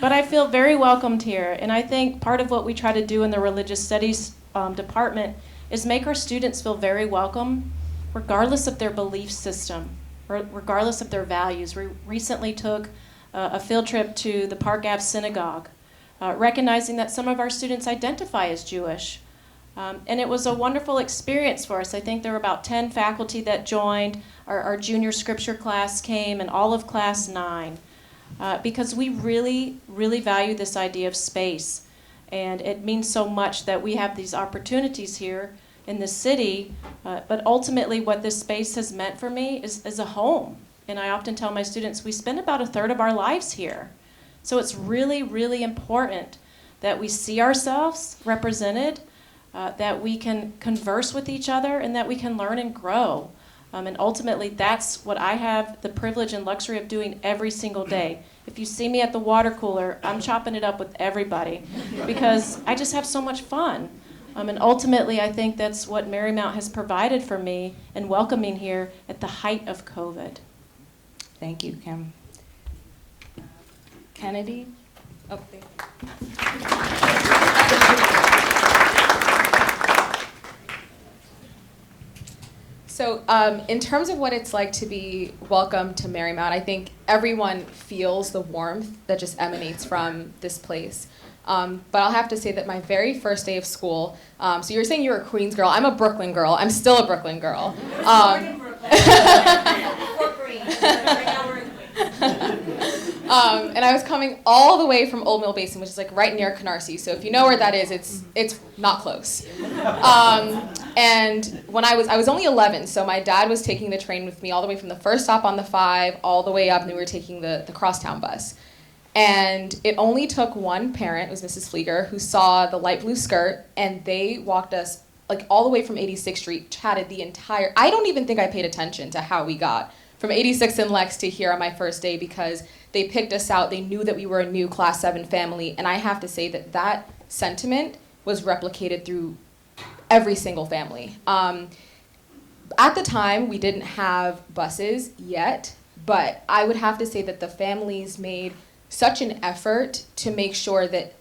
But I feel very welcomed here, and I think part of what we try to do in the religious studies department is make our students feel very welcome, regardless of their belief system, regardless of their values. We recently took a field trip to the Park Ave Synagogue, recognizing that some of our students identify as Jewish. And it was a wonderful experience for us. I think there were about 10 faculty that joined. Our junior scripture class came, and all of class 9. Because we really, really value this idea of space. And it means so much that we have these opportunities here in the city. But ultimately, what this space has meant for me is a home. And I often tell my students, we spend about 1/3 of our lives here. So it's really, really important that we see ourselves represented, that we can converse with each other, and that we can learn and grow. And ultimately, that's what I have the privilege and luxury of doing every single day. If you see me at the water cooler, I'm chopping it up with everybody because I just have so much fun. And ultimately, I think that's what Marymount has provided for me in welcoming here at the height of COVID. Thank you, Kim. Kennedy? Oh, there. So, in terms of what it's like to be welcomed to Marymount, I think everyone feels the warmth that just emanates from this place. But I'll have to say that my very first day of school, so you were saying you were a Queens girl. I'm a Brooklyn girl. I'm still a Brooklyn girl. And I was coming all the way from Old Mill Basin, which is like right near Canarsie. So if you know where that is, it's not close. And when I was only 11, so my dad was taking the train with me all the way from the first stop on the 5 all the way up, and we were taking the crosstown bus. And it only took one parent, it was Mrs. Flieger, who saw the light blue skirt, and they walked us like all the way from 86th Street, chatted the entire, I don't even think I paid attention to how we got from 86th and Lex to here on my first day, because they picked us out. They knew that we were a new Class 7 family, and I have to say that that sentiment was replicated through every single family. At the time, we didn't have buses yet, but I would have to say that the families made such an effort to make sure that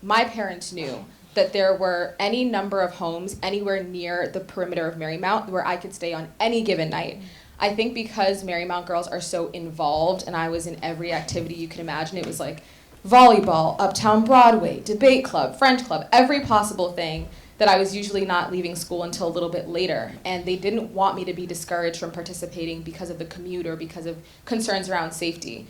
my parents knew that there were any number of homes anywhere near the perimeter of Marymount where I could stay on any given night. I think because Marymount girls are so involved, and I was in every activity you can imagine, it was like volleyball, Uptown Broadway, debate club, French club, every possible thing, that I was usually not leaving school until a little bit later. And they didn't want me to be discouraged from participating because of the commute or because of concerns around safety.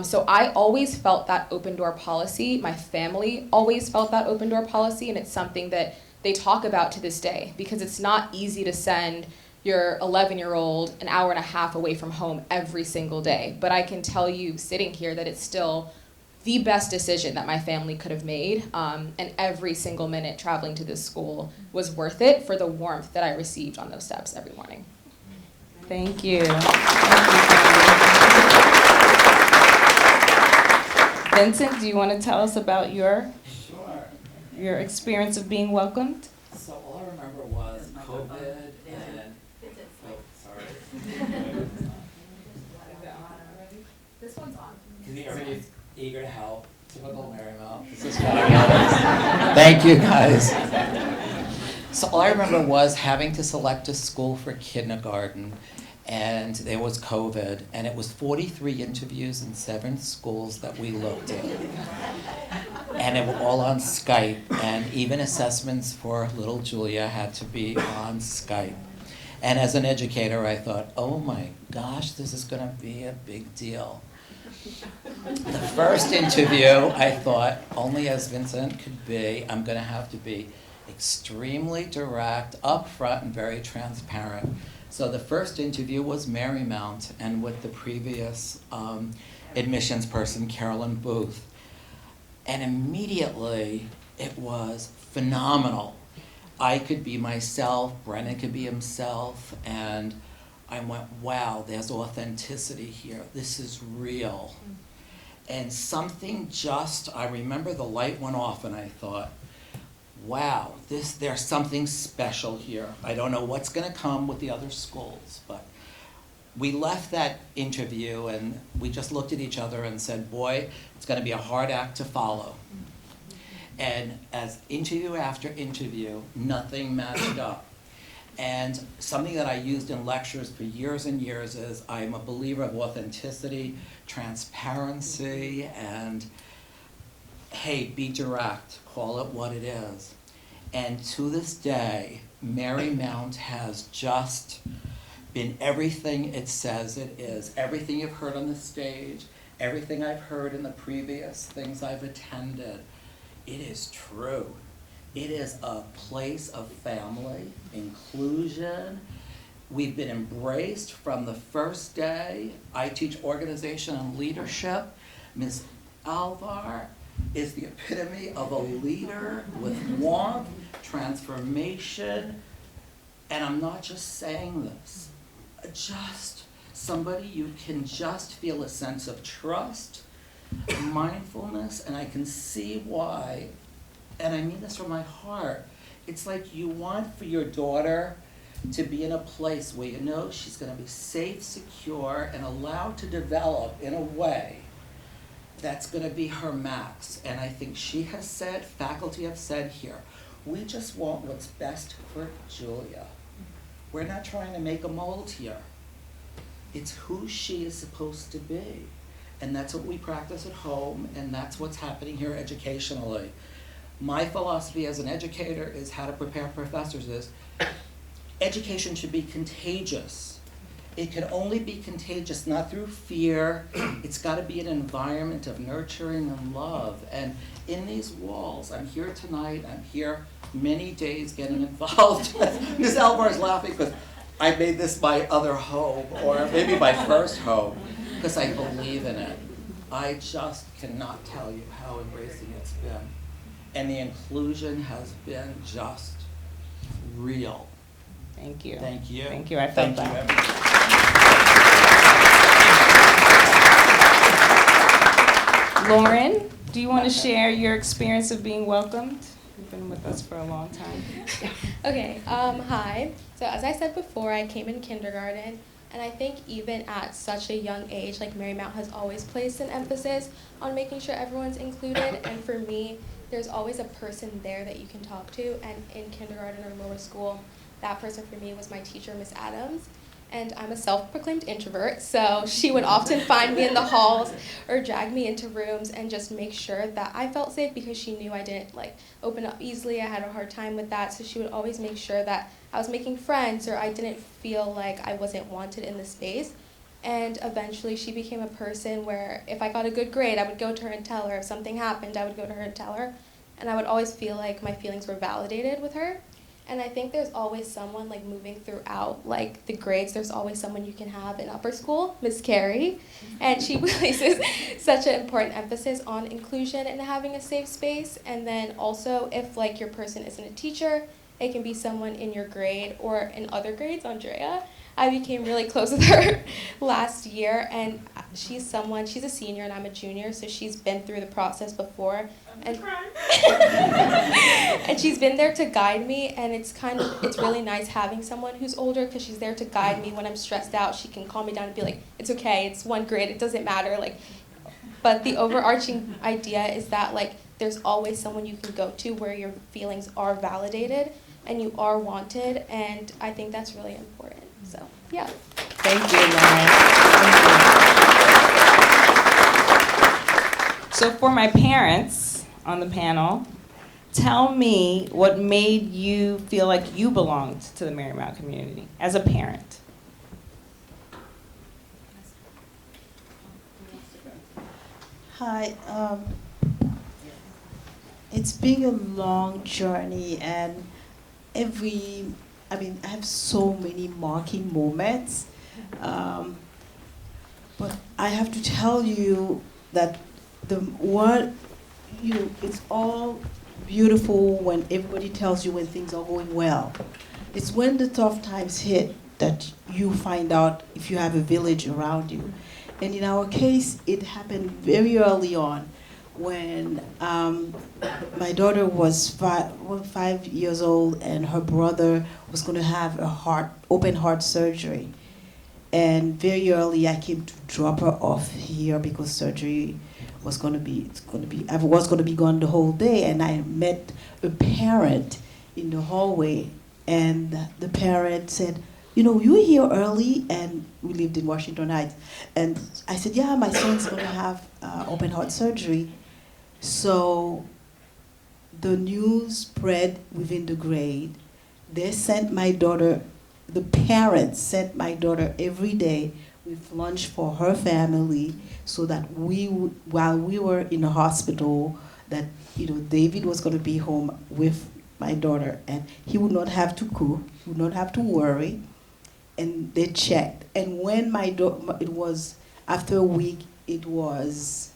So I always felt that open door policy. My family always felt that open door policy, and it's something that they talk about to this day, because it's not easy to send your 11-year-old an hour and a half away from home every single day. But I can tell you sitting here that it's still the best decision that my family could have made, and every single minute traveling to this school was worth it for the warmth that I received on those steps every morning. Thank you. Vincent, do you want to tell us about your experience of being welcomed? So all I remember was COVID and, oh, sorry. This one's on. Everybody's eager to help. Typical Marymount. This is what I know. Thank you, guys. So all I remember was having to select a school for kindergarten, and there was COVID, and it was 43 interviews in 7 schools that we looked at. And they were all on Skype, and even assessments for little Julia had to be on Skype. And as an educator, I thought, oh my gosh, this is gonna be a big deal. The first interview, I thought, only as Vincent could be, I'm gonna have to be extremely direct, upfront, and very transparent. So the first interview was Marymount, and with the previous admissions person, Carolyn Booth. And immediately, it was phenomenal. I could be myself, Brennan could be himself, and I went, wow, there's authenticity here. This is real. And something just, I remember the light went off and I thought, wow, there's something special here. I don't know what's gonna come with the other schools, but we left that interview and we just looked at each other and said, boy, it's gonna be a hard act to follow. And as interview after interview, nothing matched up. And something that I used in lectures for years and years is I'm a believer of authenticity, transparency, and hey, be direct, call it what it is. And to this day, Marymount has just been everything it says it is. Everything you've heard on the stage, everything I've heard in the previous things I've attended, it is true. It is a place of family, inclusion. We've been embraced from the first day. I teach organization and leadership. Ms. Alvar is the epitome of a leader with warmth, transformation, and I'm not just saying this, just somebody you can just feel a sense of trust, mindfulness, and I can see why, and I mean this from my heart, it's like you want for your daughter to be in a place where you know she's gonna be safe, secure, and allowed to develop in a way that's gonna be her max. And I think she has said, faculty have said here, we just want what's best for Julia. We're not trying to make a mold here. It's who she is supposed to be. And that's what we practice at home, and that's what's happening here educationally. My philosophy as an educator is how to prepare professors is, education should be contagious. It can only be contagious not through fear. It's got to be an environment of nurturing and love. And in these walls, I'm here tonight, I'm here many days getting involved. Ms. Elbar is laughing because I made this my other home, or maybe my first home, because I believe in it. I just cannot tell you how embracing it's been. And the inclusion has been just real. Thank you. Thank you. Thank you. I felt Thank that. Lauren, do you want to share your experience of being welcomed? You've been with us for a long time. Okay, hi. So as I said before, I came in kindergarten, and I think even at such a young age, like Marymount has always placed an emphasis on making sure everyone's included, and for me, there's always a person there that you can talk to, and in kindergarten or lower school, that person for me was my teacher, Miss Adams. And I'm a self-proclaimed introvert, so she would often find me in the halls or drag me into rooms and just make sure that I felt safe, because she knew I didn't open up easily. I had a hard time with that, so she would always make sure that I was making friends or I didn't feel like I wasn't wanted in the space. And eventually she became a person where if I got a good grade, I would go to her and tell her. If something happened, I would go to her and tell her. And I would always feel like my feelings were validated with her. And I think there's always someone moving throughout the grades. There's always someone you can have in upper school, Miss Carrie, and she places such an important emphasis on inclusion and having a safe space. And then also, if your person isn't a teacher, it can be someone in your grade or in other grades. Andrea, I became really close with her last year, and she's a senior and I'm a junior, so she's been through the process before. And and she's been there to guide me, and it's really nice having someone who's older, because she's there to guide me when I'm stressed out. She can calm me down and be like, it's okay, it's one grade, it doesn't matter. But the overarching idea is that there's always someone you can go to where your feelings are validated and you are wanted, and I think that's really important. So yeah. Thank you, Lauren. So for my parents on the panel, tell me what made you feel like you belonged to the Marymount community as a parent. Hi. It's been a long journey, and I have so many marking moments. But I have to tell you that it's all beautiful when everybody tells you when things are going well. It's when the tough times hit that you find out if you have a village around you. And in our case, it happened very early on when my daughter was 5 years old, and her brother was going to have open heart surgery. And very early, I came to drop her off here because surgery was going to be gone the whole day. And I met a parent in the hallway, and the parent said, you were here early, and we lived in Washington Heights. And I said, yeah, my son's going to have open heart surgery. So the news spread within the grade. They sent my daughter, the parents sent my daughter every day with lunch for her family, so that while we were in the hospital, that David was going to be home with my daughter, and he would not have to cook, he would not have to worry. And they checked, and when it was after a week, it was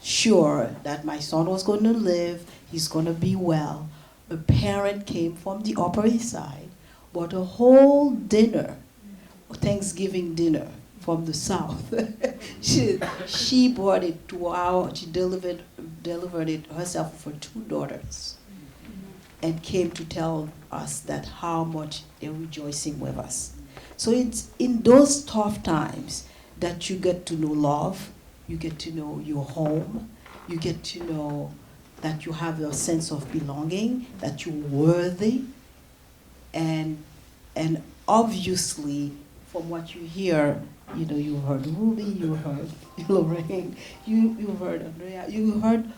sure that my son was going to live, he's going to be well. A parent came from the Upper East Side, bought a whole dinner, Thanksgiving dinner from the South. she brought it she delivered it herself for 2 daughters, and came to tell us that how much they're rejoicing with us. So it's in those tough times that you get to know love, you get to know your home, you get to know that you have a sense of belonging, that you're worthy, and And obviously, from what you hear, you know, you heard Ruby, you heard Lorraine, you heard Andrea, you heard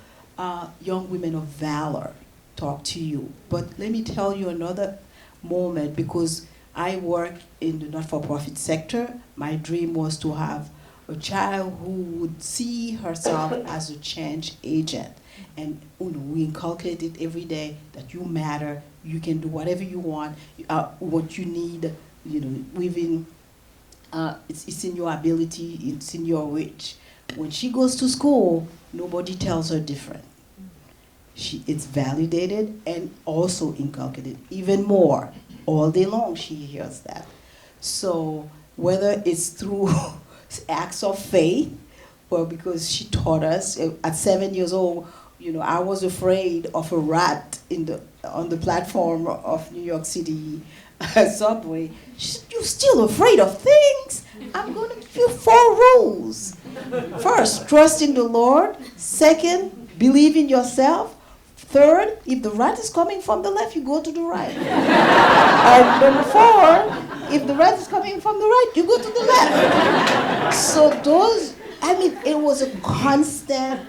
young women of valor talk to you. But let me tell you another moment, because I work in the not-for-profit sector. My dream was to have a child who would see herself as a change agent. And you know, we inculcate it every day that you matter, you can do whatever you want, what you need, you know, within, it's in your ability, it's in your reach. When she goes to school, nobody tells her different. It's validated and also inculcated even more. All day long she hears that. So whether it's through acts of faith, or because she taught us at 7 years old, you know, I was afraid of a rat on the platform of New York City subway. You're still afraid of things? I'm going to give you 4 rules. First, trust in the Lord. Second, believe in yourself. Third, if the rat is coming from the left, you go to the right. And number 4, if the rat is coming from the right, you go to the left. So those, I mean, it was a constant,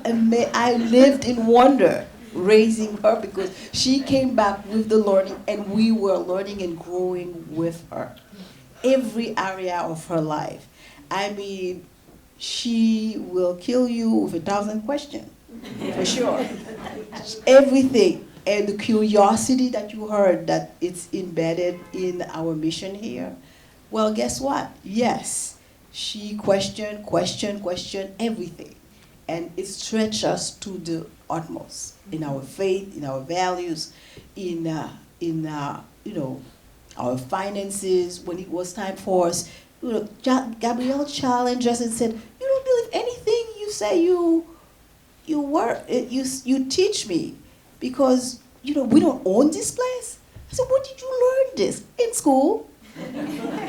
I lived in wonder raising her, because she came back with the learning and we were learning and growing with her. Every area of her life. I mean, she will kill you with 1,000 questions, for sure. Everything. And the curiosity that you heard, that it's embedded in our mission here. Well, guess what? Yes, she questioned everything. And it stretched us to the utmost in our faith, in our values, in you know, our finances. When it was time for us, you know, Gabrielle challenged us and said, "You don't believe anything you say you teach me, because you know we don't own this place." I said, "Where did you learn this? In school?"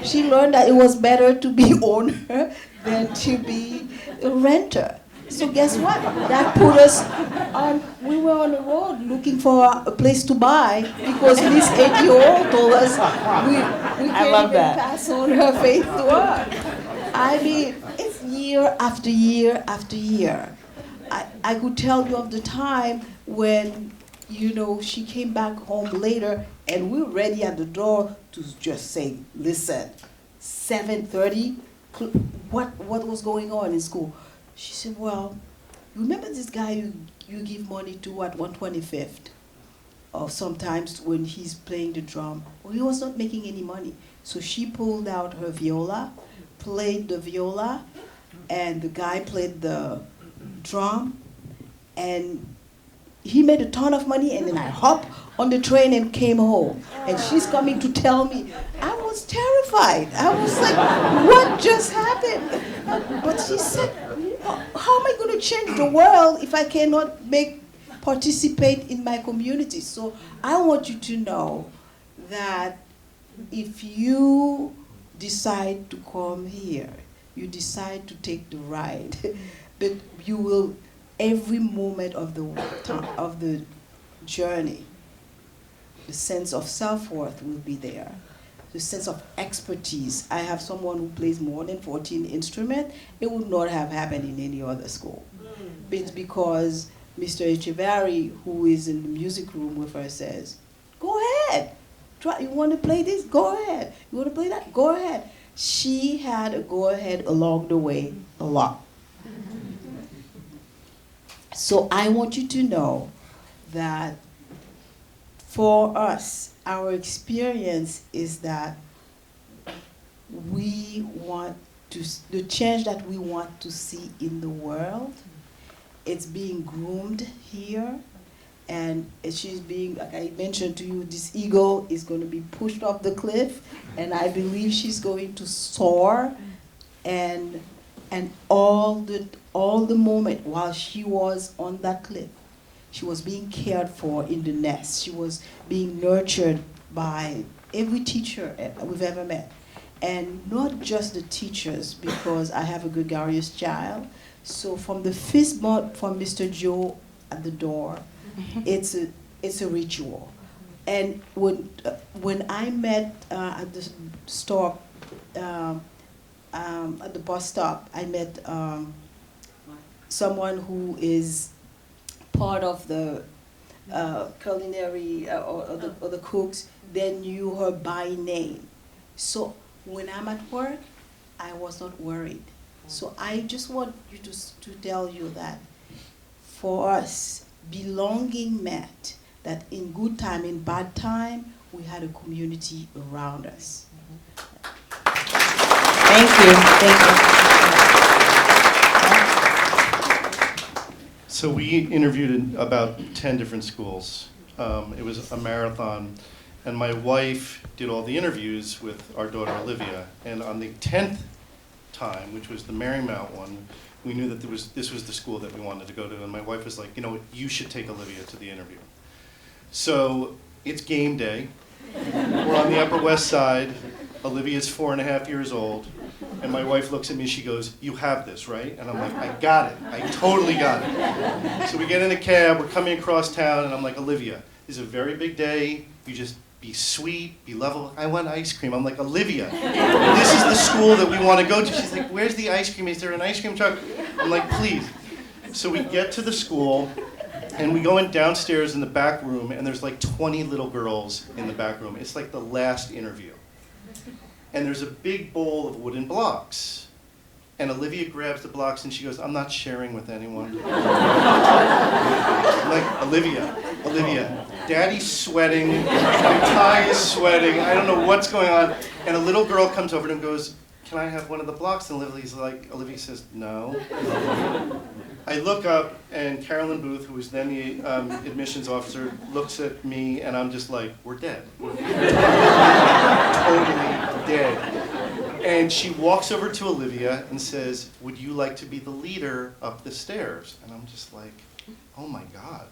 She learned that it was better to be owner than to be a renter. So guess what? That put us on, we were on the road looking for a place to buy, because this 8-year-old told us we can't even pass on her faith to her. I mean, it's year after year after year. I could tell you of the time when, you know, she came back home later and we were ready at the door to just say, "Listen, 7:30, what was going on in school?" She said, "Well, remember this guy you give money to at 125th? Or sometimes when he's playing the drum." Well, he was not making any money. So she pulled out her viola, played the viola, and the guy played the drum, and he made a ton of money, and then I hopped on the train and came home. And she's coming to tell me. I was terrified. I was like, what just happened? But she said, how am I going to change the world if I cannot participate in my community? So I want you to know that if you decide to come here, you decide to take the ride, but you will, every moment of the journey, the sense of self-worth will be there. The sense of expertise. I have someone who plays more than 14 instruments. It would not have happened in any other school. It's because Mr. Echevarri, who is in the music room with her, says, "Go ahead. Try. You want to play this? Go ahead. You want to play that? Go ahead." She had a go ahead along the way a lot. So I want you to know that for us, our experience is that we want to, the change that we want to see in the world, it's being groomed here, and she's being, like I mentioned to you, this eagle is going to be pushed off the cliff, and I believe she's going to soar, and all the moment while she was on that cliff, she was being cared for in the nest. She was being nurtured by every teacher we've ever met. And not just the teachers, because I have a gregarious child. So from the fist bump from Mr. Joe at the door, it's a ritual. And when I met at the stop, at the bus stop, I met someone who is part of the culinary or the cooks. They knew her by name. So when I'm at work, I was not worried. So I just want you to tell you that for us, belonging meant that in good time, in bad time, we had a community around us. Thank you. Thank you. So we interviewed in about 10 different schools. It was a marathon, and my wife did all the interviews with our daughter Olivia. And on the 10th time, which was the Marymount one, we knew that this was the school that we wanted to go to. And my wife was like, you know what, you should take Olivia to the interview. So it's game day. We're on the Upper West Side. Olivia's 4.5 years old. And my wife looks at me, she goes, you have this, right? And I'm like, I got it. I totally got it. So we get in a cab, we're coming across town, and I'm like, Olivia, this is a very big day. You just be sweet, be level. I want ice cream. I'm like, Olivia, this is the school that we want to go to. She's like, where's the ice cream? Is there an ice cream truck? I'm like, please. So we get to the school, and we go in downstairs in the back room, and there's like 20 little girls in the back room. It's like the last interview. And there's a big bowl of wooden blocks. And Olivia grabs the blocks and she goes, I'm not sharing with anyone. I'm like, Olivia, Daddy's sweating, my tie is sweating, I don't know what's going on. And a little girl comes over and goes, can I have one of the blocks? And Olivia says, no. I look up and Carolyn Booth, who was then the admissions officer, looks at me and I'm just like, we're dead. We're totally dead. And she walks over to Olivia and says, would you like to be the leader up the stairs? And I'm just like, oh my God.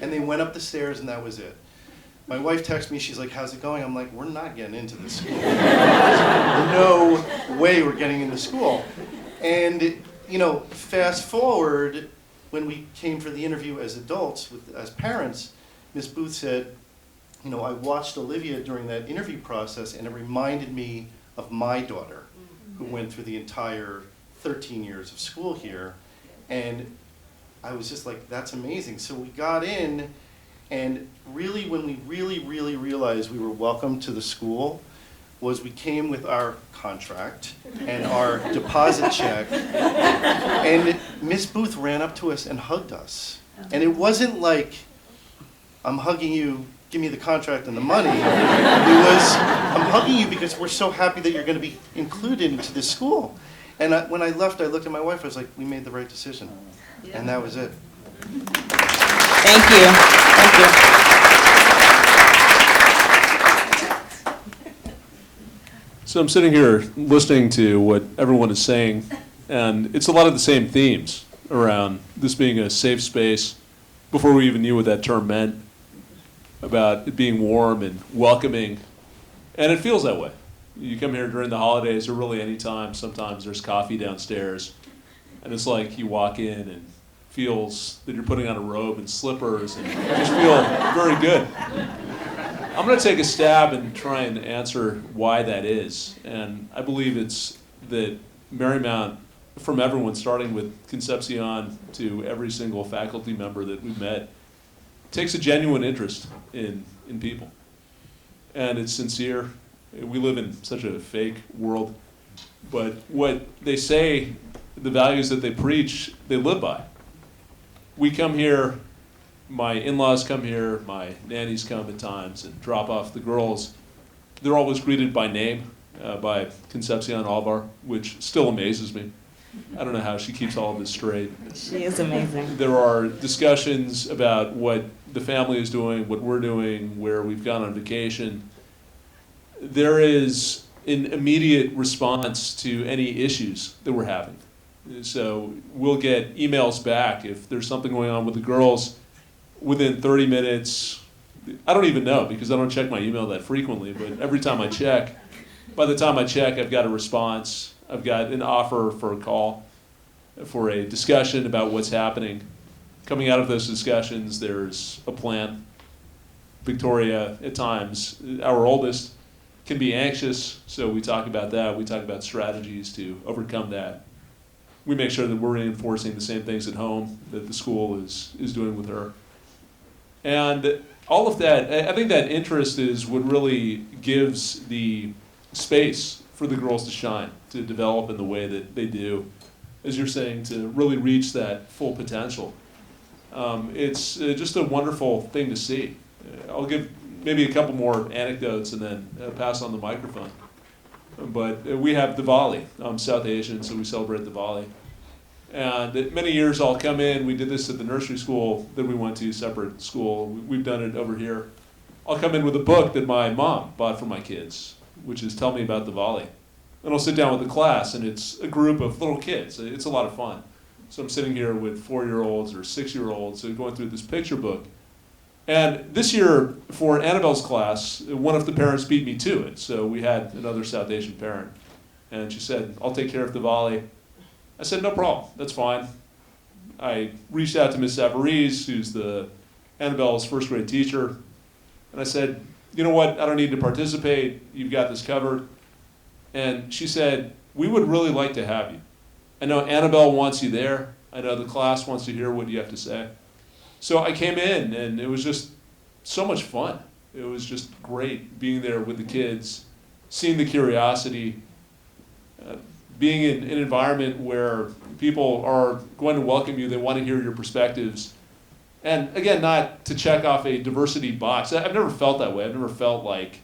And they went up the stairs and that was it. My wife texts me, she's like, how's it going? I'm like, we're not getting into this school. No way we're getting into school. And, you know, fast forward, when we came for the interview as adults, as parents, Ms. Booth said, you know, I watched Olivia during that interview process and it reminded me of my daughter, who went through the entire 13 years of school here. And I was just like, that's amazing. So we got in, and really when we really realized we were welcome to the school was we came with our contract and our deposit check, and Miss Booth ran up to us and hugged us. And it wasn't like, I'm hugging you, give me the contract and the money. It was, I'm hugging you because we're so happy that you're going to be included into this school. And when I left, I looked at my wife, I was like, we made the right decision. And that was it. Thank you. Thank you. So I'm sitting here listening to what everyone is saying, and it's a lot of the same themes around this being a safe space before we even knew what that term meant, about it being warm and welcoming, and it feels that way. You come here during the holidays or really any time, sometimes there's coffee downstairs, and it's like you walk in and feels that you're putting on a robe and slippers and you just feel very good. I'm going to take a stab and try and answer why that is, and I believe it's that Marymount, from everyone, starting with Concepcion to every single faculty member that we've met, takes a genuine interest in people. And it's sincere. We live in such a fake world, but what they say, the values that they preach, they live by. We come here, my in-laws come here, my nannies come at times and drop off the girls. They're always greeted by name, by Concepcion Alvar, which still amazes me. I don't know how she keeps all of this straight. She is amazing. There are discussions about what the family is doing, what we're doing, where we've gone on vacation. There is an immediate response to any issues that we're having. So we'll get emails back if there's something going on with the girls within 30 minutes. I don't even know because I don't check my email that frequently, but every time I check, by the time I check, I've got a response. I've got an offer for a call, for a discussion about what's happening. Coming out of those discussions, there's a plan. Victoria, at times, our oldest, can be anxious, so we talk about that. We talk about strategies to overcome that. We make sure that we're reinforcing the same things at home that the school is doing with her. And all of that, I think that interest is what really gives the space for the girls to shine, to develop in the way that they do, as you're saying, to really reach that full potential. It's just a wonderful thing to see. I'll give maybe a couple more anecdotes and then pass on the microphone. But we have Diwali. I'm South Asian, so we celebrate Diwali. And many years I'll come in, we did this at the nursery school that we went to, separate school. We've done it over here. I'll come in with a book that my mom bought for my kids, which is Tell Me About Diwali. And I'll sit down with the class, and it's a group of little kids. It's a lot of fun. So I'm sitting here with 4-year-olds or 6-year-olds going through this picture book. And this year, for Annabelle's class, one of the parents beat me to it. So we had another South Asian parent. And she said, I'll take care of Diwali. I said, no problem, that's fine. I reached out to Ms. Savarese, who's Annabelle's first grade teacher. And I said, you know what, I don't need to participate. You've got this covered. And she said, we would really like to have you. I know Annabelle wants you there. I know the class wants to hear what you have to say. So I came in, and it was just so much fun. It was just great being there with the kids, seeing the curiosity, being in an environment where people are going to welcome you, they want to hear your perspectives. And again, not to check off a diversity box. I've never felt that way. I've never felt like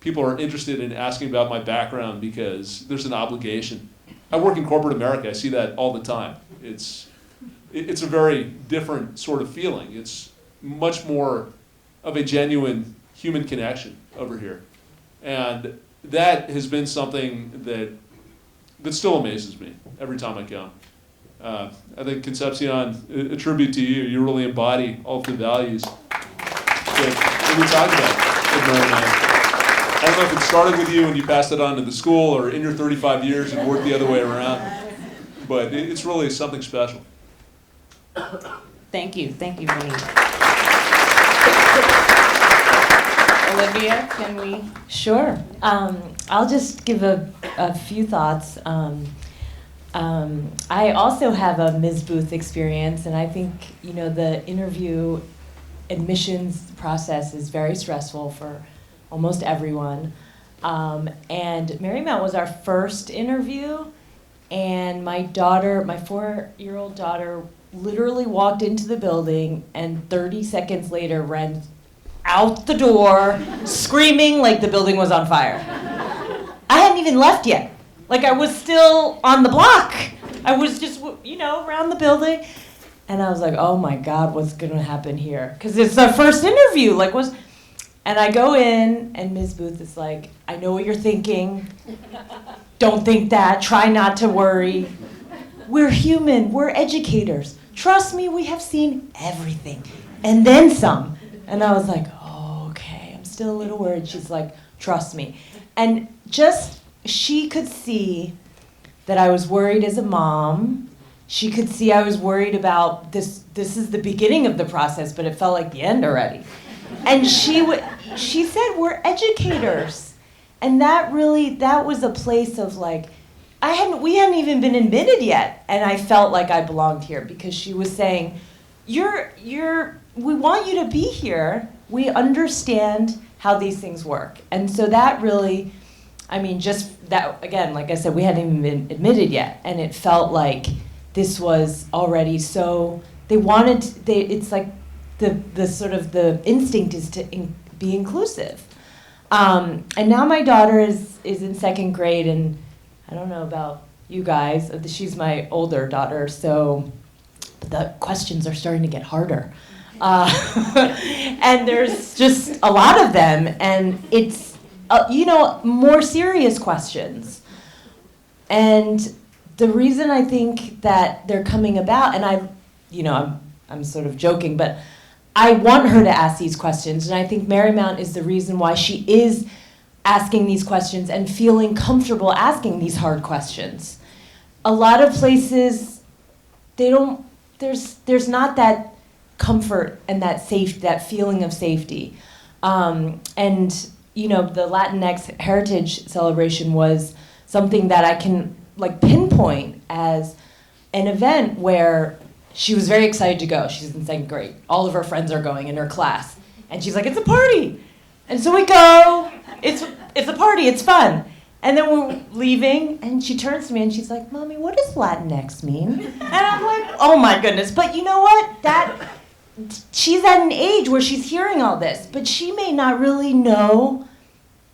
people are interested in asking about my background because there's an obligation. I work in corporate America. I see that all the time. It's a very different sort of feeling. It's much more of a genuine human connection over here. And that has been something that still amazes me every time I come. I think Concepcion, a tribute to you, you really embody all of the values that we talk about at Marymount. I don't know if it started with you and you passed it on to the school, or in your 35 years it worked the other way around, but it's really something special. Thank you, Renee. Olivia, can we? Sure. I'll just give a few thoughts. I also have a Ms. Booth experience, and I think the interview admissions process is very stressful for almost everyone. And Marymount was our first interview, and my 4-year-old daughter, literally walked into the building and 30 seconds later ran out the door screaming like the building was on fire. I hadn't even left yet. Like, I was still on the block. I was just, around the building. And I was like, oh my God, what's gonna happen here? Because it's our first interview. And I go in, and Ms. Booth is like, I know what you're thinking. Don't think that. Try not to worry. We're human. We're educators. Trust me, we have seen everything. And then some. And I was like, oh, okay. I'm still a little worried. She's like, trust me. And she could see that I was worried as a mom. She could see I was worried about this. This is the beginning of the process, but it felt like the end already. And she said, we're educators. And that was a place of we hadn't even been admitted yet. And I felt like I belonged here because she was saying, we want you to be here. We understand how these things work. And so that really, just that, again, like I said, we hadn't even been admitted yet. And it felt like this was already so, it's like the sort of the instinct is to be inclusive. And now my daughter is in 2nd grade, and I don't know about you guys, she's my older daughter, so the questions are starting to get harder. And there's just a lot of them, and it's, more serious questions. And the reason I think that they're coming about, and I'm sort of joking, but I want her to ask these questions, and I think Marymount is the reason why she is asking these questions and feeling comfortable asking these hard questions. A lot of places, there's not that comfort and that feeling of safety. And, you know, the Latinx Heritage Celebration was something that I can like pinpoint as an event where she was very excited to go. She's in 2nd grade. All of her friends are going in her class. And she's like, it's a party. And so we go. It's a party. It's fun. And then we're leaving, and she turns to me and she's like, Mommy, what does Latinx mean? And I'm like, oh my goodness. But you know what? She's at an age where she's hearing all this, but she may not really know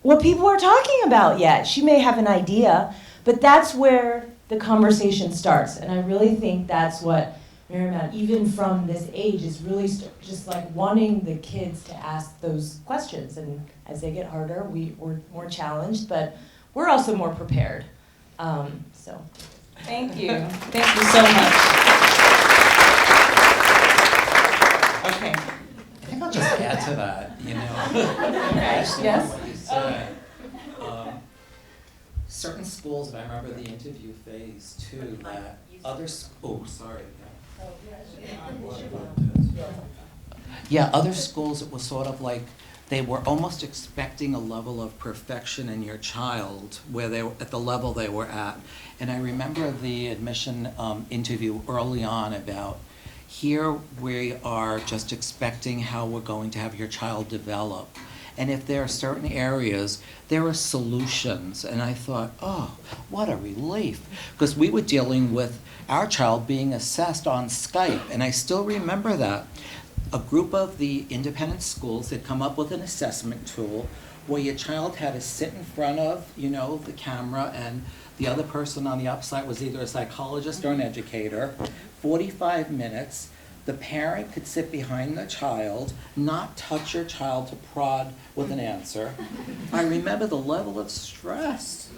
what people are talking about yet. She may have an idea, but that's where the conversation starts. And I really think that's what Marymount, even from this age, is really just like wanting the kids to ask those questions. And as they get harder, we're more challenged, but we're also more prepared. So. Thank you. Thank you so much. Okay. I think I'll just add to that, you know. Yes. What you said. Certain schools, and I remember the interview phase too, that yeah, other schools, it was sort of like they were almost expecting a level of perfection in your child where they were at the level they were at. And I remember the admission interview early on about here we are just expecting how we're going to have your child develop. And if there are certain areas, there are solutions. And I thought, oh, what a relief. Because we were dealing with our child being assessed on Skype. And I still remember that. A group of the independent schools had come up with an assessment tool where your child had to sit in front of, you know, the camera, and the other person on the upside was either a psychologist or an educator. 45 minutes. The parent could sit behind the child, not touch your child to prod with an answer. I remember the level of stress.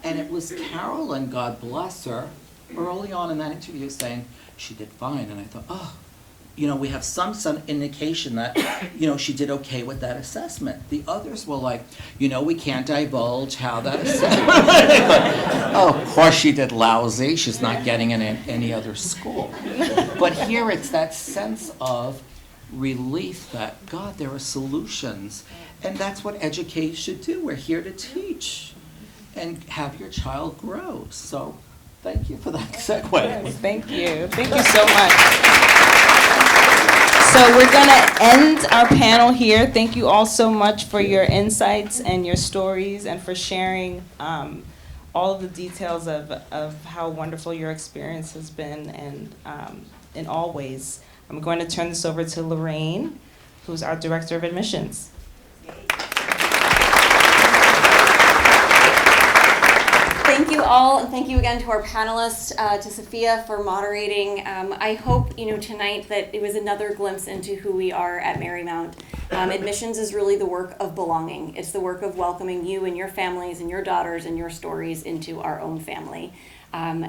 And it was Carolyn, God bless her, early on in that interview saying she did fine. And I thought, oh, you know, we have some indication that, you know, she did okay with that assessment. The others were like, you know, we can't divulge how that assessment. Oh, of course she did lousy. She's not getting in any other school. But here it's that sense of relief that, God, there are solutions. And that's what educators should do. We're here to teach and have your child grow. So thank you for that segue. Yes, thank you. Thank you so much. So we're going to end our panel here. Thank you all so much for your insights and your stories and for sharing all of the details of how wonderful your experience has been and in all ways. I'm going to turn this over to Lorraine, who's our Director of Admissions. Thank you all, and thank you again to our panelists, to Sophia for moderating. I hope, you know, tonight that it was another glimpse into who we are at Marymount. Admissions is really the work of belonging. It's the work of welcoming you and your families and your daughters and your stories into our own family.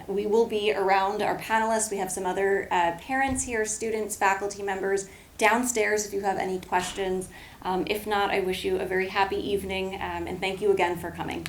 We will be around our panelists. We have some other parents here, students, faculty members downstairs if you have any questions. If not, I wish you a very happy evening, and thank you again for coming.